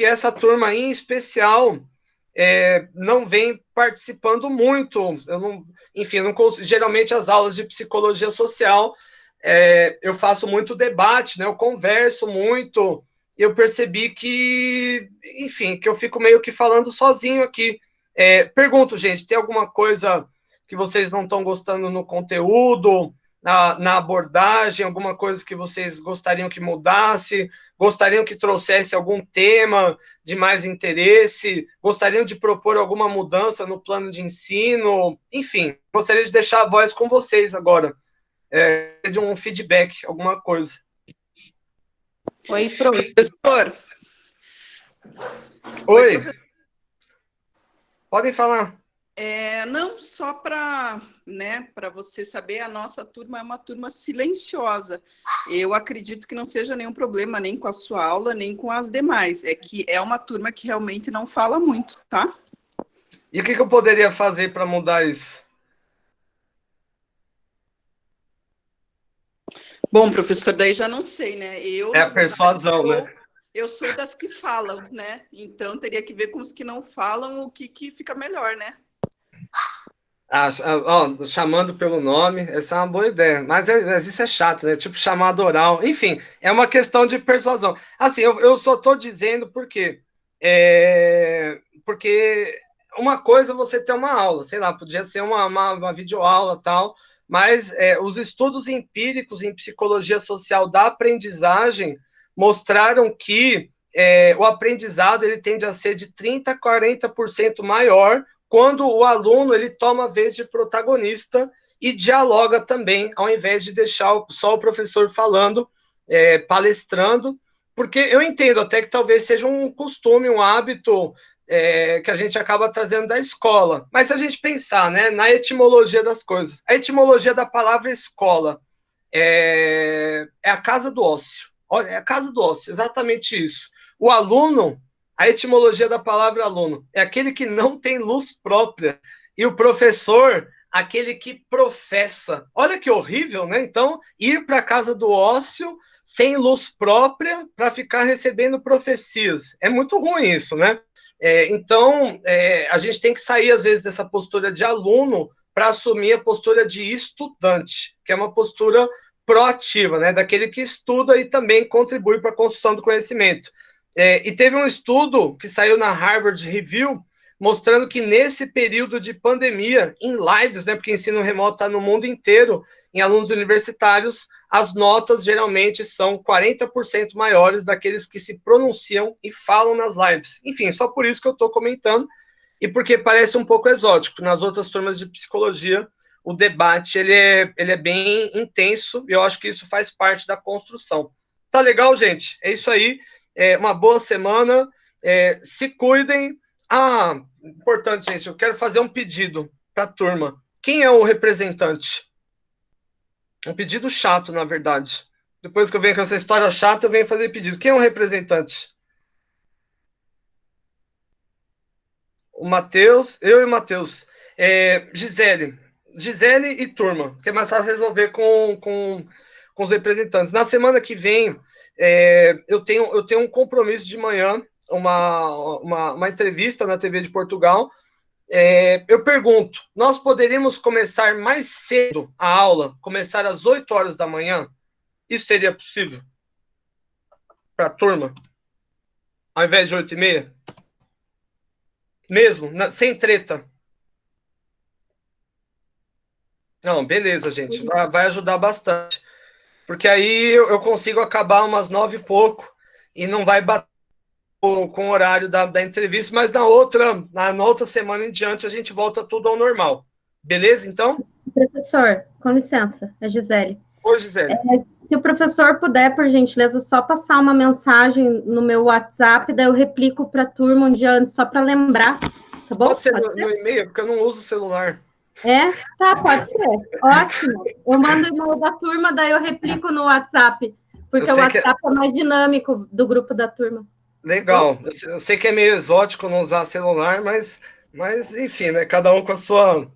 A: essa turma em especial não vem participando muito. Geralmente as aulas de psicologia social, eu faço muito debate, né? Eu converso muito. Eu percebi que eu fico meio que falando sozinho aqui. Pergunto, gente, tem alguma coisa que vocês não estão gostando no conteúdo, na abordagem, alguma coisa que vocês gostariam que mudasse, gostariam que trouxesse algum tema de mais interesse, gostariam de propor alguma mudança no plano de ensino, enfim, gostaria de deixar a voz com vocês agora, de um feedback, alguma coisa.
C: Oi, professor.
A: Oi. Podem falar.
C: Não, só para você saber, a nossa turma é uma turma silenciosa. Eu acredito que não seja nenhum problema nem com a sua aula, nem com as demais. É que é uma turma que realmente não fala muito, tá?
A: E o que eu poderia fazer para mudar isso?
C: Bom, professor, daí já não sei, né?
A: É a persuasão, né?
C: Eu sou das que falam, né? Então, teria que ver com os que não falam o que fica melhor, né?
A: Chamando pelo nome, essa é uma boa ideia. Mas isso é chato, né? Tipo, chamado oral. Enfim, é uma questão de persuasão. Assim, eu só estou dizendo porque uma coisa é você ter uma aula, sei lá, podia ser uma videoaula e tal, mas os estudos empíricos em psicologia social da aprendizagem mostraram que o aprendizado ele tende a ser de 30% a 40% maior quando o aluno ele toma a vez de protagonista e dialoga também, ao invés de deixar só o professor falando, palestrando, porque eu entendo até que talvez seja um costume, um hábito que a gente acaba trazendo da escola. Mas se a gente pensar, né, na etimologia das coisas, a etimologia da palavra escola é a casa do ócio. Olha, é a casa do ócio, exatamente isso. O aluno, a etimologia da palavra aluno, é aquele que não tem luz própria. E o professor, aquele que professa. Olha que horrível, né? Então, ir para a casa do ócio sem luz própria para ficar recebendo profecias. É muito ruim isso, né? Então, a gente tem que sair, às vezes, dessa postura de aluno para assumir a postura de estudante, que é uma postura proativa, né? Daquele que estuda e também contribui para a construção do conhecimento. E teve um estudo que saiu na Harvard Review mostrando que nesse período de pandemia, em lives, né, porque ensino remoto está no mundo inteiro, em alunos universitários, as notas geralmente são 40% maiores daqueles que se pronunciam e falam nas lives. Enfim, só por isso que eu estou comentando, e porque parece um pouco exótico. Nas outras turmas de psicologia, o debate ele é bem intenso, e eu acho que isso faz parte da construção. Tá legal, gente? É isso aí. Uma boa semana. Se cuidem. Importante, gente, eu quero fazer um pedido para a turma. Quem é o representante? Um pedido chato, na verdade. Depois que eu venho com essa história chata, eu venho fazer pedido. Quem é o representante? O Matheus, eu e o Matheus. Gisele e turma, que é mais fácil resolver com os representantes. Na semana que vem, eu tenho um compromisso de manhã, uma entrevista na TV de Portugal. Eu pergunto, nós poderíamos começar mais cedo a aula, começar às 8 horas da manhã? Isso seria possível para a turma? Ao invés de 8h30? Mesmo, sem treta. Não, beleza, gente. Vai ajudar bastante. Porque aí eu consigo acabar umas 9 e pouco e não vai bater com o horário da entrevista, mas na outra semana em diante a gente volta tudo ao normal. Beleza, então?
E: Professor, com licença, é Gisele.
A: Oi, Gisele.
E: Se o professor puder, por gentileza, só passar uma mensagem no meu WhatsApp, daí eu replico para a turma um dia antes, só para lembrar, tá bom?
A: Pode ser no e-mail, porque eu não uso o celular.
E: Tá, pode ser. Ótimo. Eu mando o e-mail da turma, daí eu replico no WhatsApp, porque o WhatsApp é mais dinâmico do grupo da turma.
A: Legal. Eu sei que é meio exótico não usar celular, mas enfim, né? Cada um com a sua.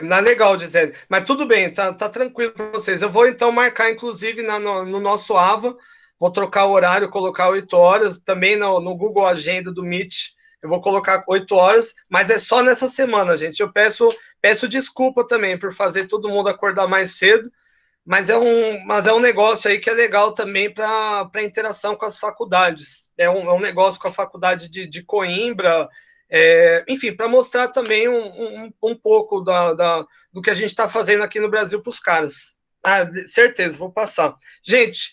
A: Não é legal, Gisele. Mas tudo bem, tá tranquilo para vocês. Eu vou então marcar, inclusive, no nosso AVA, vou trocar o horário, colocar 8 horas, também no Google Agenda do Meet, eu vou colocar 8 horas, mas é só nessa semana, gente. Eu peço desculpa também por fazer todo mundo acordar mais cedo, mas é um negócio aí que é legal também para interação com as faculdades. É um negócio com a faculdade de Coimbra, enfim, para mostrar também um pouco do que a gente está fazendo aqui no Brasil para os caras. Certeza, vou passar. Gente,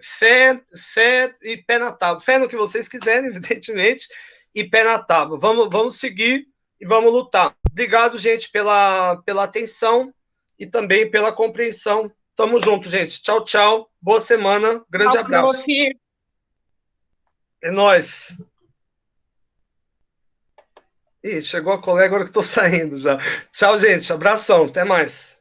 A: fé e pé na tábua. Fé no que vocês quiserem, evidentemente, e pé na tábua. Vamos seguir e vamos lutar. Obrigado, gente, pela atenção e também pela compreensão. Tamo junto, gente. Tchau, tchau. Boa semana. Grande abraço. É nóis. Ih, chegou a colega agora que eu tô saindo já. Tchau, gente. Abração. Até mais.